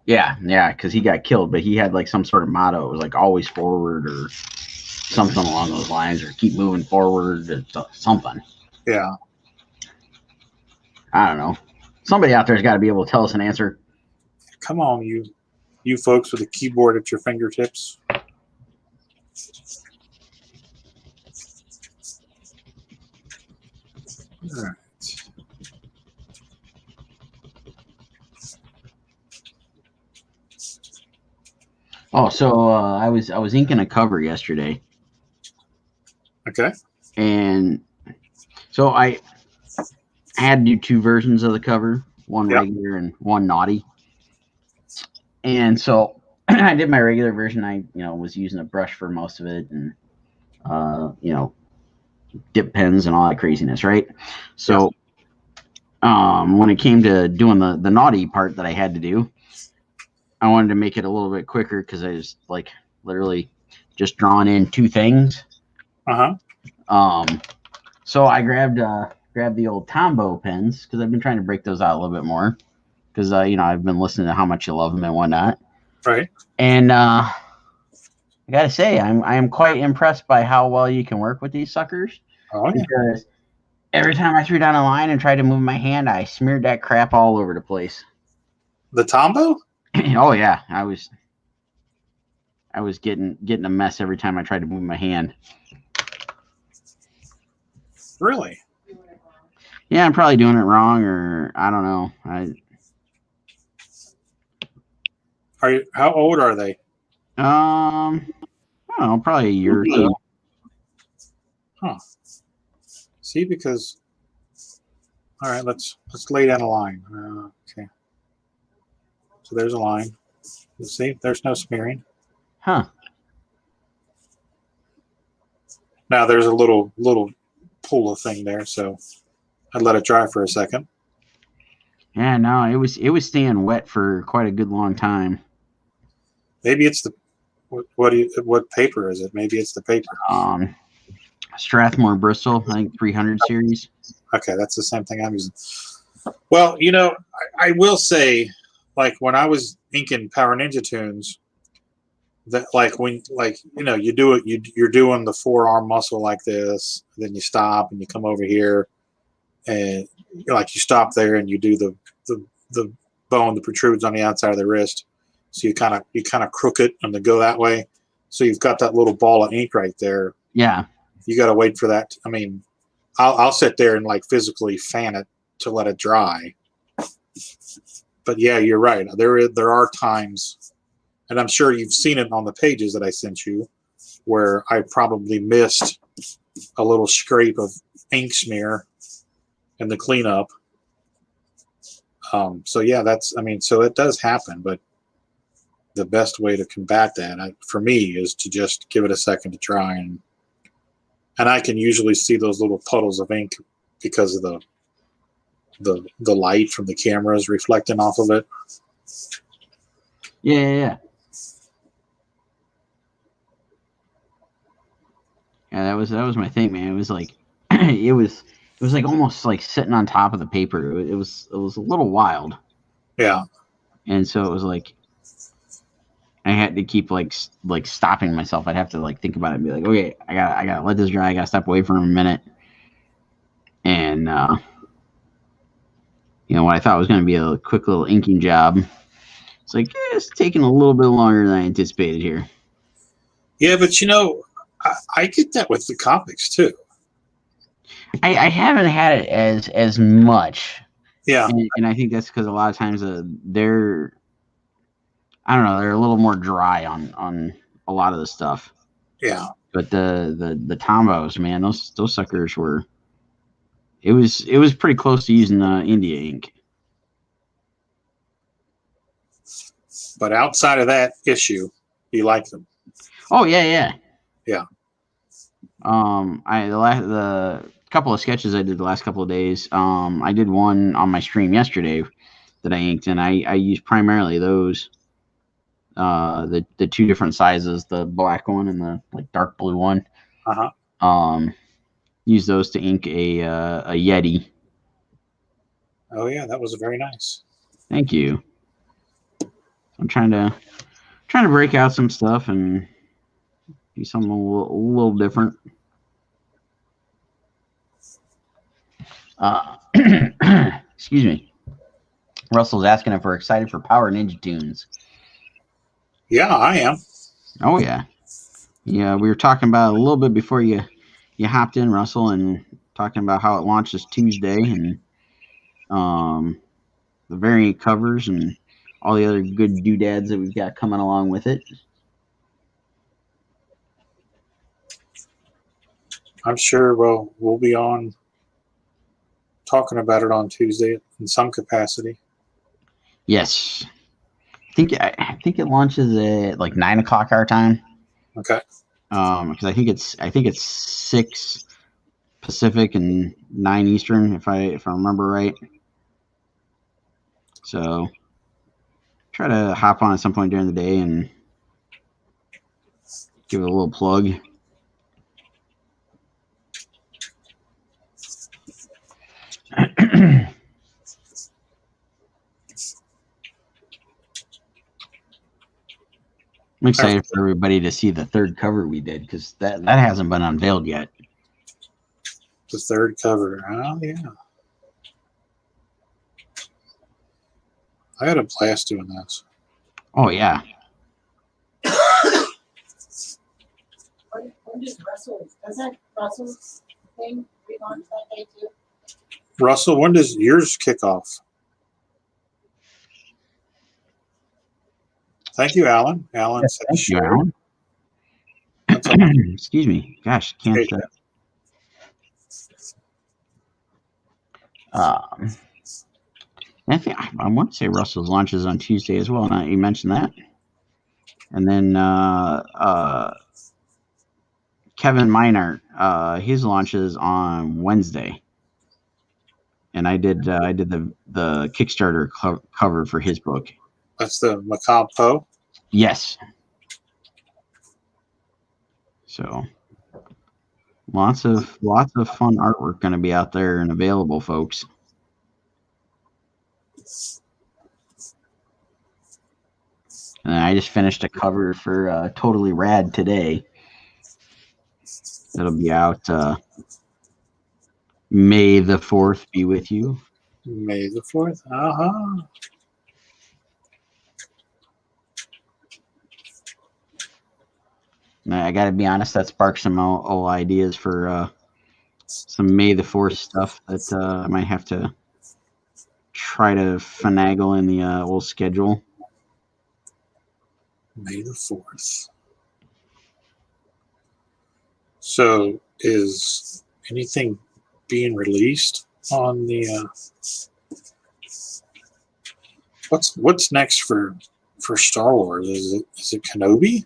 Yeah, because he got killed, but he had like some sort of motto. It was like always forward or something along those lines, or keep moving forward or something. Yeah. I don't know. Somebody out there's got to be able to tell us an answer. Come on, you folks with a keyboard at your fingertips. All right. Oh, so I was inking a cover yesterday, Okay. and so I had to do two versions of the cover, one Yep. regular and one naughty. And so I did my regular version. I was using a brush for most of it, and dip pens and all that craziness, right? So when it came to doing the naughty part that I had to do, I wanted to make it a little bit quicker because I was like literally just drawing in two things. So I grabbed the old Tombow pens because I've been trying to break those out a little bit more because I've been listening to how much you love them and whatnot. Right. And I gotta say, I am quite impressed by how well you can work with these suckers. Oh, yeah. Because every time I threw down a line and tried to move my hand, I smeared that crap all over the place. The Tombow? Oh yeah, I was getting a mess every time I tried to move my hand. Really? Yeah, I'm probably doing it wrong, or I don't know. How old are they? I don't know, probably a year or two. Huh. See, because all right, let's lay down a line. Okay. So there's a line. You see, there's no smearing. Huh. Now there's a little pull thing there, so I'd let it dry for a second. Yeah, no, it was staying wet for quite a good long time. Maybe it's the what paper is it? Maybe it's the paper. Strathmore Bristol, I think 300 series. Okay, that's the same thing I'm using. Well, I will say, like when I was inking Power Ninja Tunes, that you do it, you're doing the forearm muscle like this, then you stop and you come over here, and you stop there and you do the bone that protrudes on the outside of the wrist. So you kind of crook it and then go that way. So you've got that little ball of ink right there. Yeah. You got to wait for that. I mean, I'll sit there and physically fan it to let it dry, But yeah, you're right. There are times, and I'm sure you've seen it on the pages that I sent you, where I probably missed a little scrape of ink smear in the cleanup. So yeah, so it does happen, but the best way to combat that for me is to just give it a second to dry, and I can usually see those little puddles of ink because of the light from the cameras reflecting off of it. Yeah, that was my thing, man. It was like it was like almost like sitting on top of the paper. It was a little wild. Yeah. And so it was like I had to keep like stopping myself. I'd have to like think about it and be like, okay, I gotta let this dry. I gotta step away for a minute. And what I thought was going to be a quick little inking job, it's like it's taking a little bit longer than I anticipated here. Yeah, but I get that with the comics too. I haven't had it as much. Yeah, and I think that's because a lot of times they're a little more dry on a lot of the stuff. Yeah, but the Tombows, man, those suckers were. It was pretty close to using India ink. But outside of that issue, you like them? Oh yeah. The couple of sketches I did the last couple of days. I did one on my stream yesterday that I inked, and I used primarily those. The two different sizes, the black one and the like dark blue one. Use those to ink a Yeti. Oh yeah, that was very nice. Thank you. I'm trying to break out some stuff and do something a little different. Excuse me. Russell's asking if we're excited for Power Ninja Tunes. Yeah, I am. Oh yeah. Yeah, we were talking about it a little bit before you hopped in, Russell, and talking about how it launches Tuesday and the variant covers and all the other good doodads that we've got coming along with it. I'm sure we'll be on talking about it on Tuesday in some capacity. Yes. I think it launches at like 9 o'clock our time. Okay. Because I think it's 6 Pacific and 9 Eastern, if I remember right. So try to hop on at some point during the day and give it a little plug. I'm excited for everybody to see the third cover we did, because that hasn't been unveiled yet. The third cover. Oh, yeah. I had a blast doing this. Oh, yeah. When does Russell's thing relaunch that day too? Russell, when does yours kick off? Yes, Thank you, Alan. Alan said thank you, Alan. Excuse me. Gosh, can't. I want to say Russell's launches on Tuesday as well. Now you mentioned that, and then Kevin Meinert, his launches on Wednesday, and I did the Kickstarter cover for his book. That's the Macabre Poe? Yes. So lots of fun artwork going to be out there and available, folks. And I just finished a cover for Totally Rad today. It'll be out May the 4th be with you. May the 4th? Uh-huh. I got to be honest, that sparked some old ideas for some May the 4th stuff that I might have to try to finagle in the old schedule. May the 4th. So is anything being released on the what's next for Star Wars? Is it Kenobi?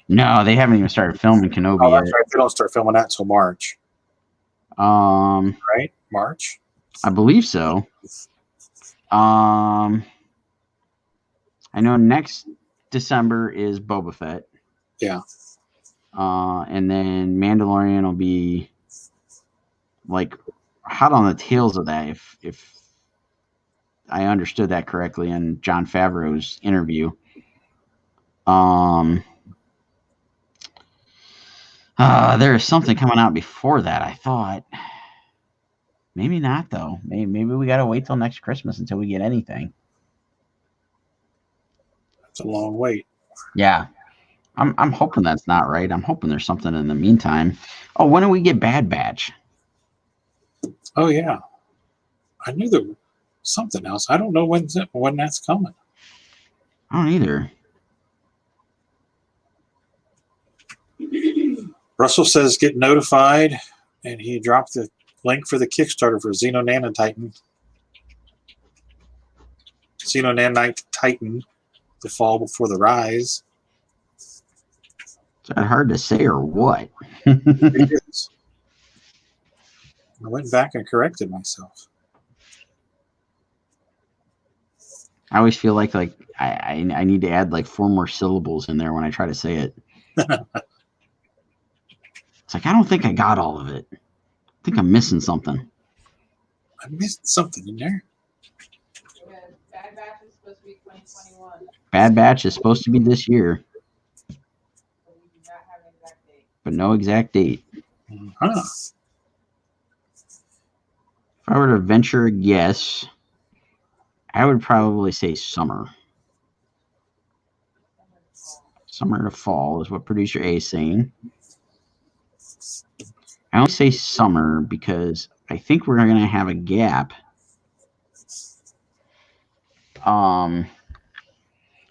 No, they haven't even started filming Kenobi Oh, yet. that's right. They don't start filming that till March, right? March. I believe so. I know next December is Boba Fett. Yeah. And then Mandalorian will be like hot on the tails of that if I understood that correctly in Jon Favreau's interview. There is something coming out before that, I thought. Maybe not, though. Maybe we got to wait till next Christmas until we get anything. That's a long wait. Yeah. I'm hoping that's not right. I'm hoping there's something in the meantime. Oh, when do we get Bad Batch? Oh, yeah. I knew there was something else. I don't know when that's coming. I don't either. Russell says get notified, and he dropped the link for the Kickstarter for Xeno Nanotitan. Xeno Nanotitan, The Fall Before the Rise. Is that hard to say or what? It is. I went back and corrected myself. I always feel like I need to add like 4 more syllables in there when I try to say it. It's like I don't think I got all of it. I think I'm missing something. I missed something in there. Bad Batch is supposed to be 2021. Bad Batch is supposed to be this year, But we do not have an exact date. but no exact date. Huh. If I were to venture a guess, I would probably say summer. Summer to fall is what producer A is saying. I only say summer because I think we're going to have a gap.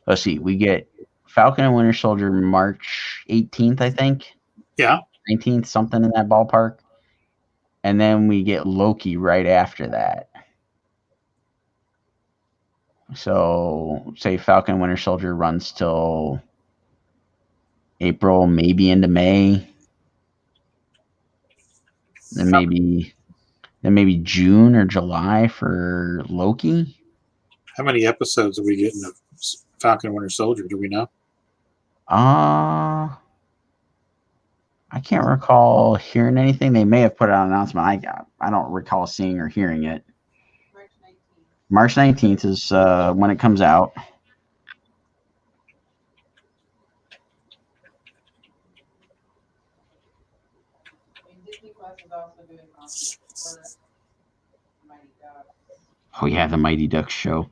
Let's see. We get Falcon and Winter Soldier March 18th, I think. Yeah. 19th, something in that ballpark. And then we get Loki right after that. So, say Falcon and Winter Soldier runs till April, maybe into May. Then maybe June or July for Loki. How many episodes are we getting of Falcon and Winter Soldier? Do we know? I can't recall hearing anything. They may have put out an announcement. I don't recall seeing or hearing it. March 19th. March 19th is when it comes out. And Disney Plus is also doing content for Mighty Ducks. Oh yeah, the Mighty Ducks show.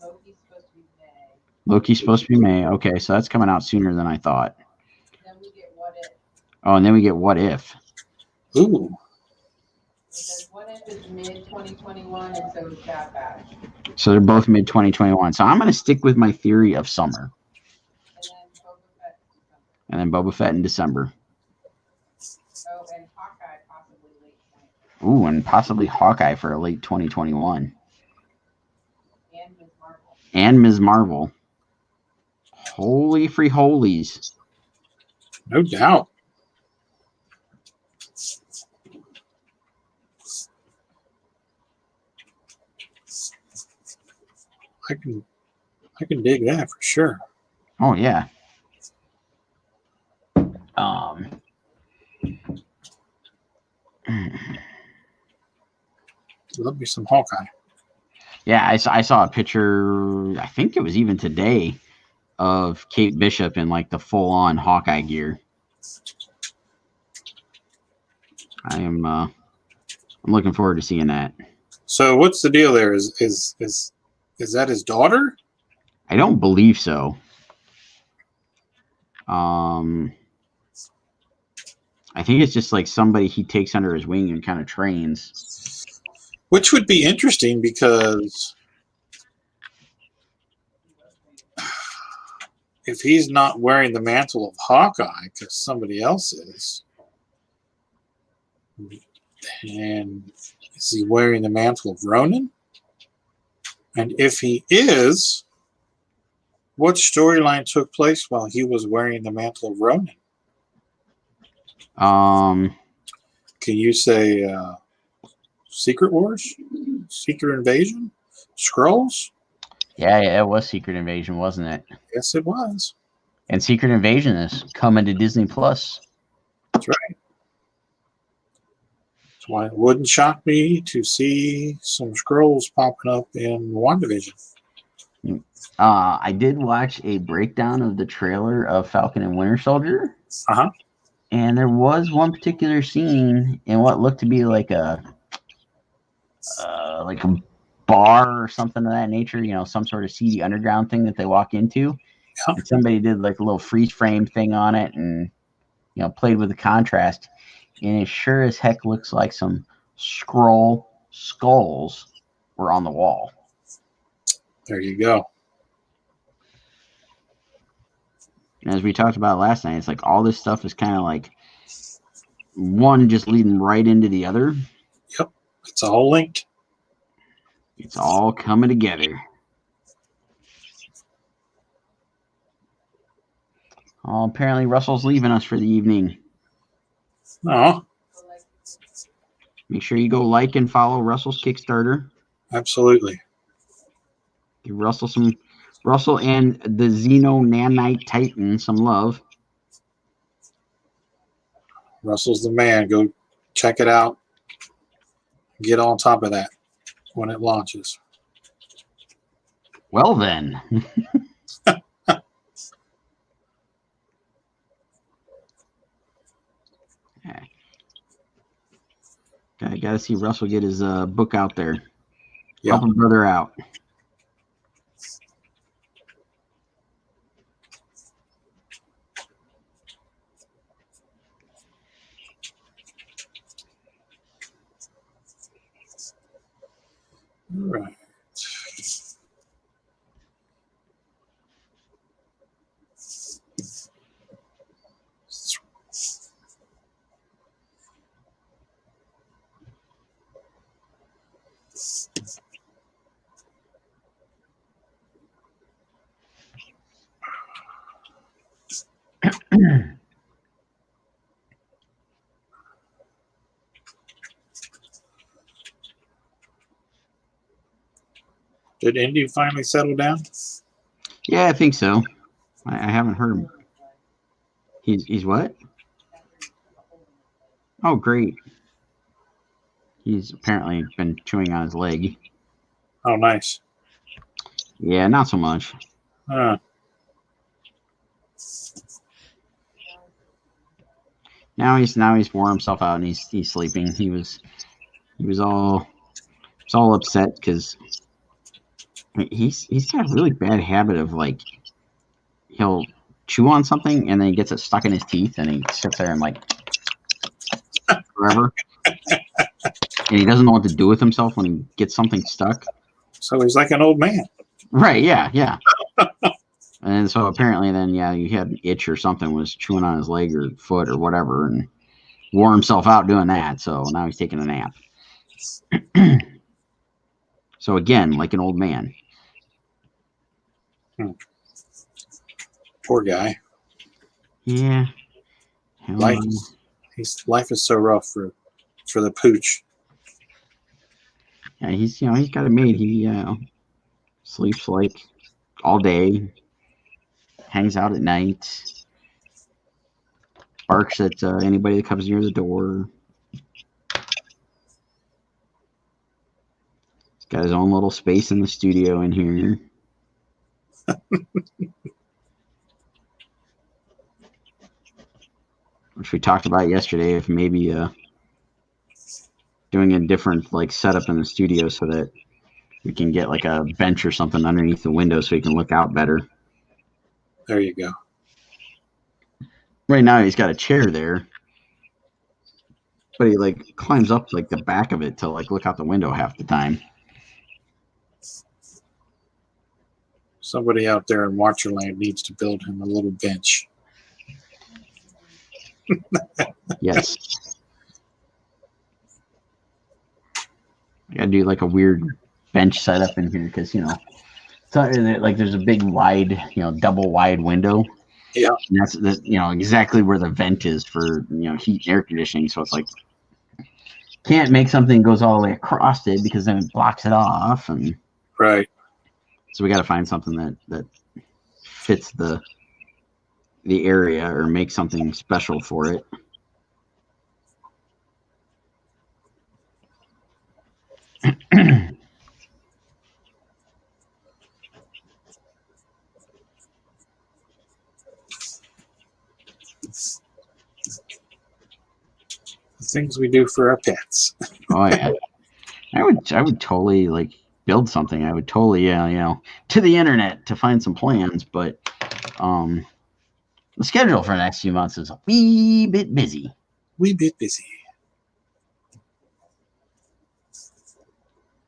Loki's supposed to be May. Loki's supposed to be May. Okay, so that's coming out sooner than I thought. Then we get What If. Oh, and then we get What If. Ooh. Because What If is mid-2021, and so is Bad Batch. So they're both mid-2021. So I'm going to stick with my theory of summer. And then Boba Fett in December. And then Boba Fett in December. Oh, and Hawkeye possibly late 2020. Ooh, and possibly Hawkeye for a late 2021. And Ms. Marvel. And Ms. Marvel. Holy free holies. No doubt. I can dig that for sure. Oh, yeah. Love me some Hawkeye. Yeah, I saw a picture, I think it was even today, of Kate Bishop in like the full-on Hawkeye gear. I'm looking forward to seeing that. So what's the deal there? Is that his daughter? I don't believe so. I think it's just like somebody he takes under his wing and kind of trains. Which would be interesting because if he's not wearing the mantle of Hawkeye because somebody else is, and is he wearing the mantle of Ronin? And if he is, what storyline took place while he was wearing the mantle of Ronin? Can you say Secret Wars? Secret Invasion? Skrulls? Yeah, it was Secret Invasion, wasn't it? Yes, it was. And Secret Invasion is coming to Disney Plus. That's right. That's why it wouldn't shock me to see some Skrulls popping up in WandaVision. I did watch a breakdown of the trailer of Falcon and Winter Soldier. Uh-huh. And there was one particular scene in what looked to be like a bar or something of that nature, you know, some sort of seedy underground thing that they walk into. Yeah. And somebody did like a little freeze frame thing on it and, you know, played with the contrast. And it sure as heck looks like some Skrull skulls were on the wall. There you go. And as we talked about last night, it's like all this stuff is kind of like one just leading right into the other. Yep. It's all linked. It's all coming together. Oh, apparently Russell's leaving us for the evening. Oh, Make sure you go like and follow Russell's Kickstarter. absolutely. Give Russell and the Xeno Nanite Titan some love. Russell's the man. Go check it out. Get on top of that when it launches. Well then. I gotta see Russell get his book out there. Yeah. Help a brother out. All right. Did Indy finally settle down? Yeah, I think so. I haven't heard him. He's what? Oh, great. He's apparently been chewing on his leg. Oh, nice. Yeah, not so much. Now he's wore himself out and he's sleeping. He was all upset because he's got a really bad habit of like he'll chew on something and then he gets it stuck in his teeth and he sits there and like forever. And he doesn't know what to do with himself when he gets something stuck. So he's like an old man. Right, yeah. And so apparently then, yeah, he had an itch or something, was chewing on his leg or foot or whatever, and wore himself out doing that. So now he's taking a nap. So again, like an old man. Poor guy. Yeah. Life is so rough for the pooch. Yeah, he's got it made. He sleeps like all day, hangs out at night, barks at anybody that comes near the door. He's got his own little space in the studio in here. Which we talked about yesterday, if maybe doing a different like setup in the studio so that we can get like a bench or something underneath the window so he can look out better. There you go. Right now he's got a chair there. But he like climbs up like the back of it to like look out the window half the time. Somebody out there in Watcherland needs to build him a little bench. Yes. I gotta do like a weird bench setup in here because so, like there's a big wide, double wide window. Yeah. And that's exactly where the vent is for heat and air conditioning. So it's like can't make something goes all the way across it because then it blocks it off, and Right. so we got to find something that fits the area or make something special for it. The things we do for our pets. Oh yeah, I would totally like build something. I would totally to the internet to find some plans, but the schedule for the next few months is a wee bit busy. We bit busy.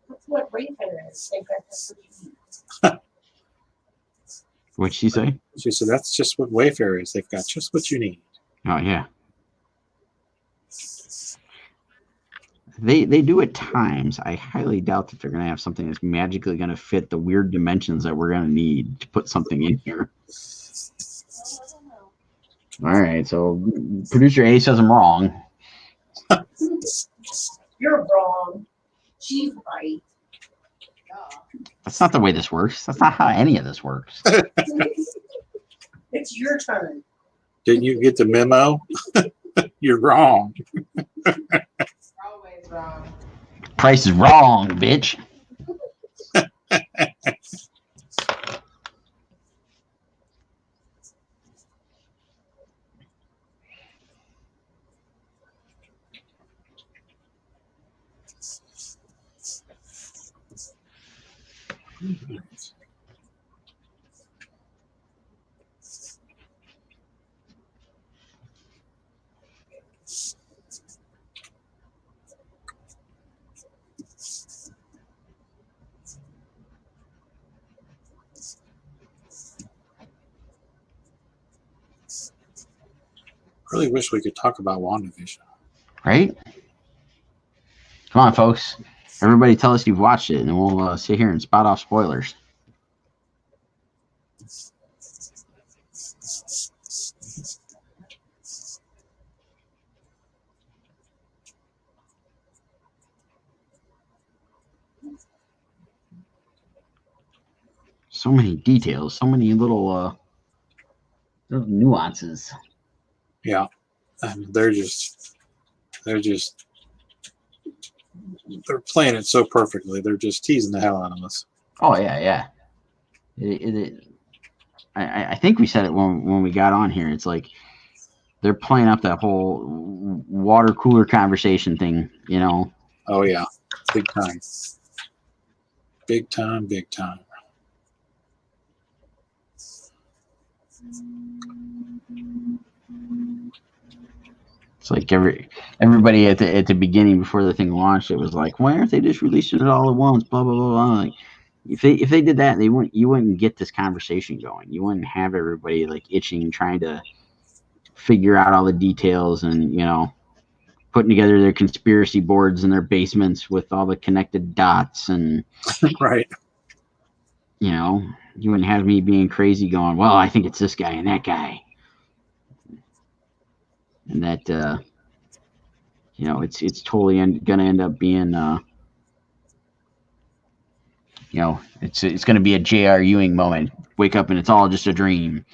That's what Wayfair is. They've got this what you need. What'd she say? She said, that's just what Wayfair is. They've got just what you need. Oh yeah. They do at times. I highly doubt that they're going to have something that's magically going to fit the weird dimensions that we're going to need to put something in here. All right, so producer A says I'm wrong. You're wrong. She's right. That's not the way this works. That's not how any of this works. It's your turn. Didn't you get the memo? You're wrong. Always wrong. Price is wrong, bitch. Really wish we could talk about WandaVision. Right? Come on, folks. Everybody tell us you've watched it, and we'll sit here and spot off spoilers. So many details, so many little nuances. Yeah. And they're playing it so perfectly. They're just teasing the hell out of us. Oh yeah. I think we said it when we got on here. It's like they're playing up that whole water cooler conversation thing, Oh yeah, big time. Big time, big time. It's like everybody at the beginning before the thing launched, it was like, why aren't they just releasing it all at once? Blah blah blah blah. Like, if they did that, you wouldn't get this conversation going. You wouldn't have everybody like itching, trying to figure out all the details and putting together their conspiracy boards in their basements with all the connected dots and Right. you wouldn't have me being crazy going, well, I think it's this guy and that guy. And that, it's totally going to end up being, it's going to be a J.R. Ewing moment. Wake up and it's all just a dream.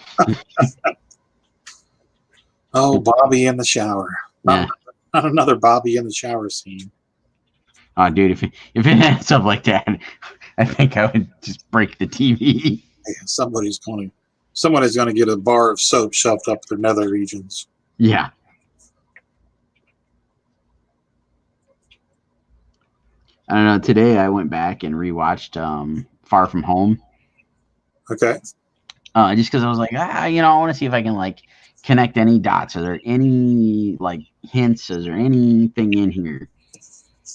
Oh, Bobby in the shower. Yeah. Not another Bobby in the shower scene. Oh, dude, if it had stuff like that, I think I would just break the TV. Yeah, someone is going to get a bar of soap shoved up their nether regions. Yeah. I don't know. Today I went back and rewatched Far From Home. Okay. Just because I was like, I want to see if I can like connect any dots. Are there any like hints? Is there anything in here?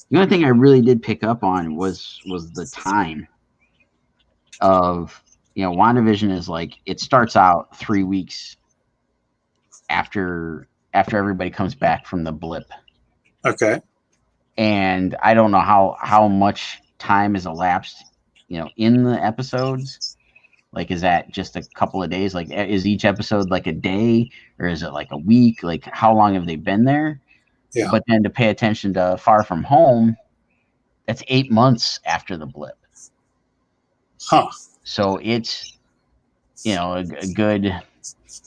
The only thing I really did pick up on was the time of, WandaVision is like, it starts out 3 weeks after everybody comes back from the blip. Okay. And I don't know how much time has elapsed, in the episodes. Like, is that just a couple of days? Like, is each episode like a day, or is it like a week? Like, how long have they been there? Yeah. But then to pay attention to Far From Home, that's 8 months after the blip. Huh. So it's, a good,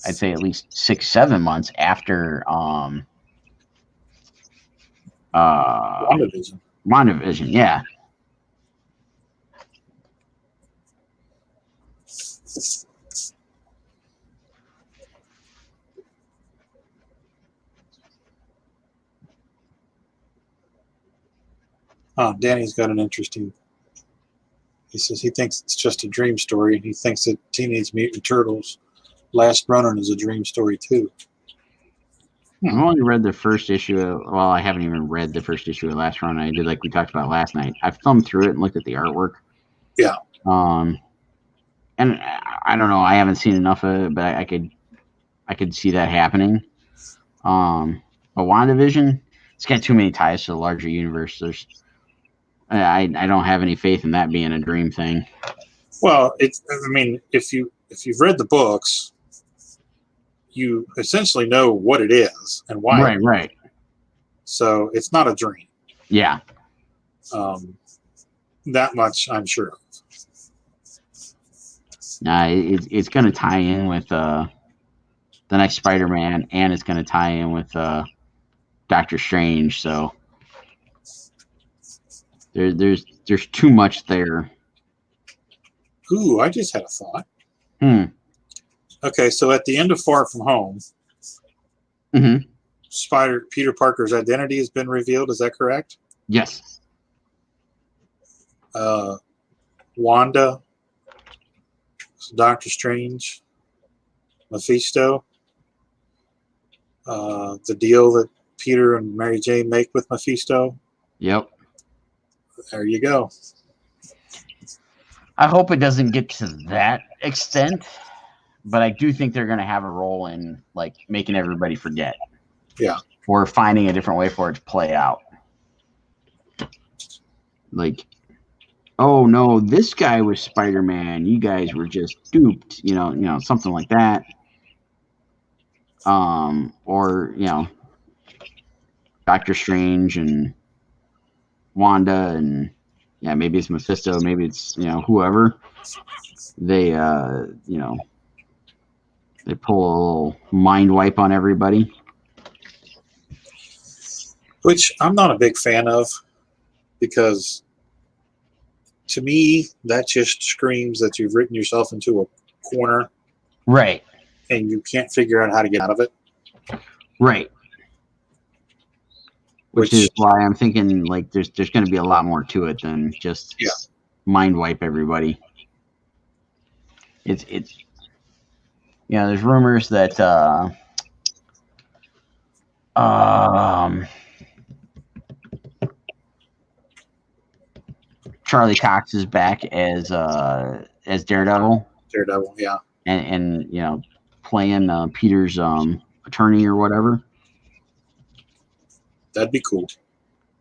I'd say at least 6-7 months after WandaVision. WandaVision, yeah. Danny's got an interesting. He says he thinks it's just a dream story, and he thinks that Teenage Mutant Turtles Last Ronin is a dream story too. I've only read the first issue. Well, I haven't even read the first issue of Last Ronin. I did, like we talked about last night. I've thumbed through it and looked at the artwork. Yeah. And I don't know. I haven't seen enough of it, but I could see that happening. But WandaVision, it's got too many ties to the larger universe. I don't have any faith in that being a dream thing. Well, if you've read the books, you essentially know what it is and why. Right. So it's not a dream. Yeah. That much I'm sure of. It's going to tie in with the next Spider-Man, and it's going to tie in with Doctor Strange. So there's too much there. Ooh, I just had a thought. Okay, so at the end of Far From Home, Peter Parker's identity has been revealed. Is that correct? Yes. Wanda, Doctor Strange, Mephisto, the deal that Peter and Mary Jane make with Mephisto. Yep. There you go. I hope it doesn't get to that extent, but I do think they're going to have a role in like making everybody forget. Yeah. Or finding a different way for it to play out. Like, oh no, this guy was Spider-Man. You guys were just duped. Something like that. Or Doctor Strange and Wanda and maybe it's Mephisto, maybe it's whoever. They they pull a little mind wipe on everybody. Which I'm not a big fan of, because to me that just screams that you've written yourself into a corner. Right. And you can't figure out how to get out of it. Right. Which is why I'm thinking like there's going to be a lot more to it than just mind wipe everybody. It's there's rumors that Charlie Cox is back as Daredevil. Daredevil, yeah. And playing Peter's attorney or whatever. That'd be cool.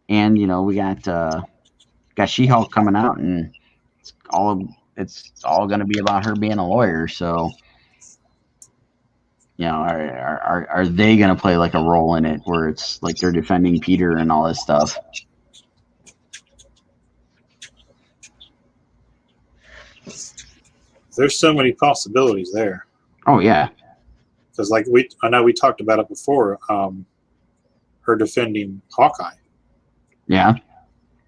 And we got She-Hulk coming out, and it's all going to be about her being a lawyer. So, are they going to play like a role in it where it's like they're defending Peter and all this stuff? There's so many possibilities there. Oh yeah. Because I know we talked about it before. Her defending Hawkeye. Yeah.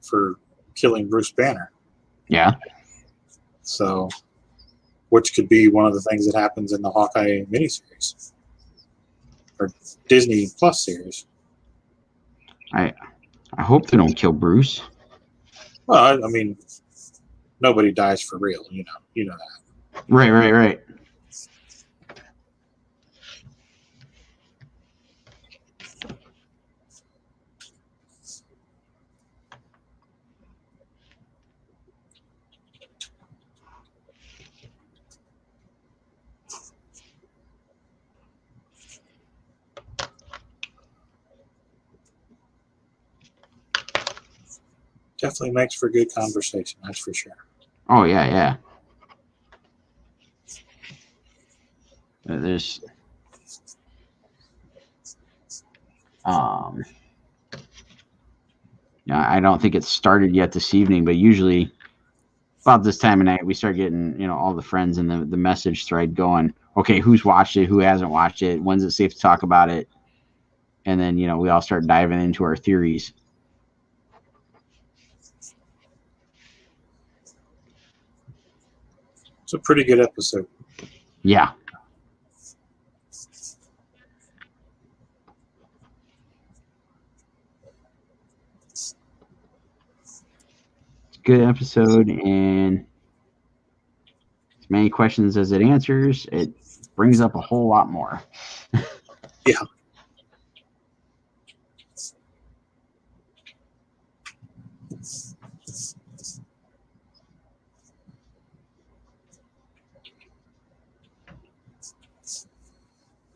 For killing Bruce Banner. Yeah. So, which could be one of the things that happens in the Hawkeye miniseries or Disney Plus series. I hope they don't kill Bruce. Well, I mean, nobody dies for real. You know that. Right. Definitely makes for good conversation. That's for sure. Oh yeah, yeah. There's I don't think it's started yet this evening, but usually about this time of night we start getting, all the friends in the message thread going, okay, who's watched it, who hasn't watched it, when's it safe to talk about it? And then, we all start diving into our theories. It's a pretty good episode. Yeah. Good episode, and as many questions as it answers, it brings up a whole lot more. Yeah.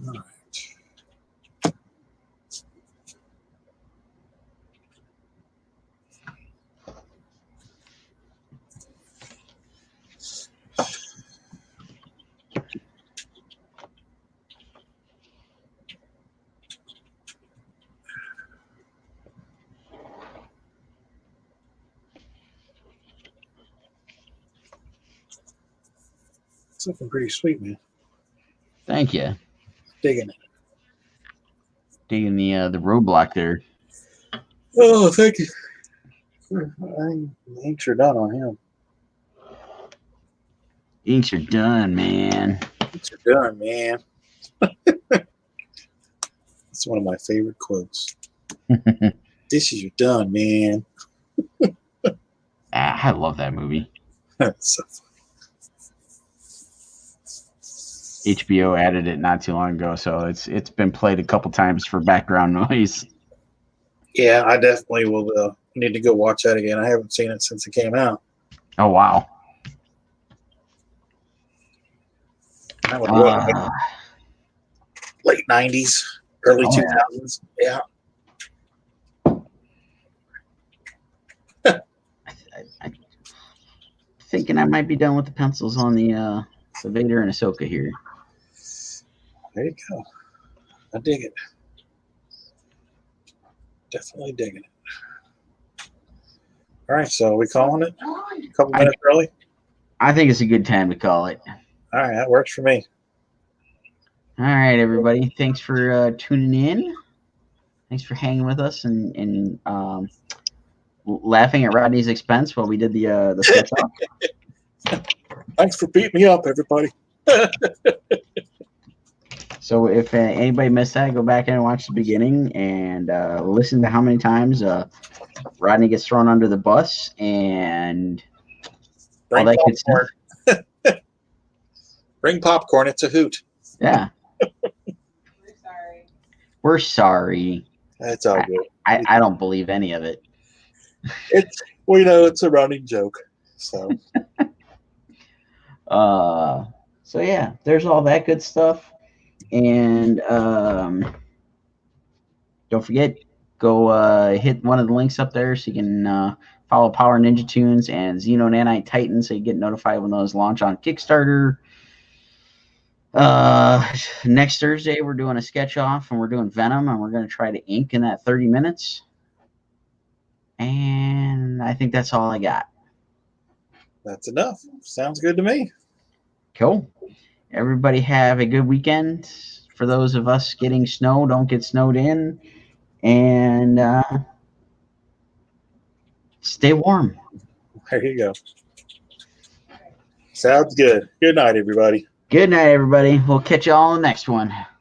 All right. It's looking pretty sweet, man. Thank you. Digging it. Digging the roadblock there. Oh, thank you. Inks are done on him. Inks are done, man. Inks are done, man. That's one of my favorite quotes. This is your done, man. I love that movie. That's so funny. HBO added it not too long ago, so it's been played a couple times for background noise. Yeah, I definitely will need to go watch that again. I haven't seen it since it came out. Oh wow. That was like late 90s, early 2000s. Yeah. I'm thinking I might be done with the pencils on the Vader and Ahsoka here. There you go. I dig it. Definitely digging it. All right, so are we calling it? A couple minutes early? I think it's a good time to call it. All right, that works for me. All right, everybody. Thanks for tuning in. Thanks for hanging with us and laughing at Rodney's expense while we did the sketch off. Thanks for beating me up, everybody. So if anybody missed that, go back and watch the beginning and listen to how many times Rodney gets thrown under the bus and all that good stuff. Bring popcorn. It's a hoot. Yeah. We're sorry. We're sorry. That's all good. I don't believe any of it. We know it's a running joke. So. So yeah, there's all that good stuff. And don't forget, go hit one of the links up there so you can follow Power Ninja Tunes and Xeno Nanite Titan so you get notified when those launch on Kickstarter. Next Thursday we're doing a sketch off and we're doing Venom and we're going to try to ink in that 30 minutes. And I think that's all I got. That's enough. Sounds good to me. Cool. Everybody have a good weekend. For those of us getting snow, don't get snowed in. And stay warm. There you go. Sounds good. Good night, everybody. Good night, everybody. We'll catch you all on the next one.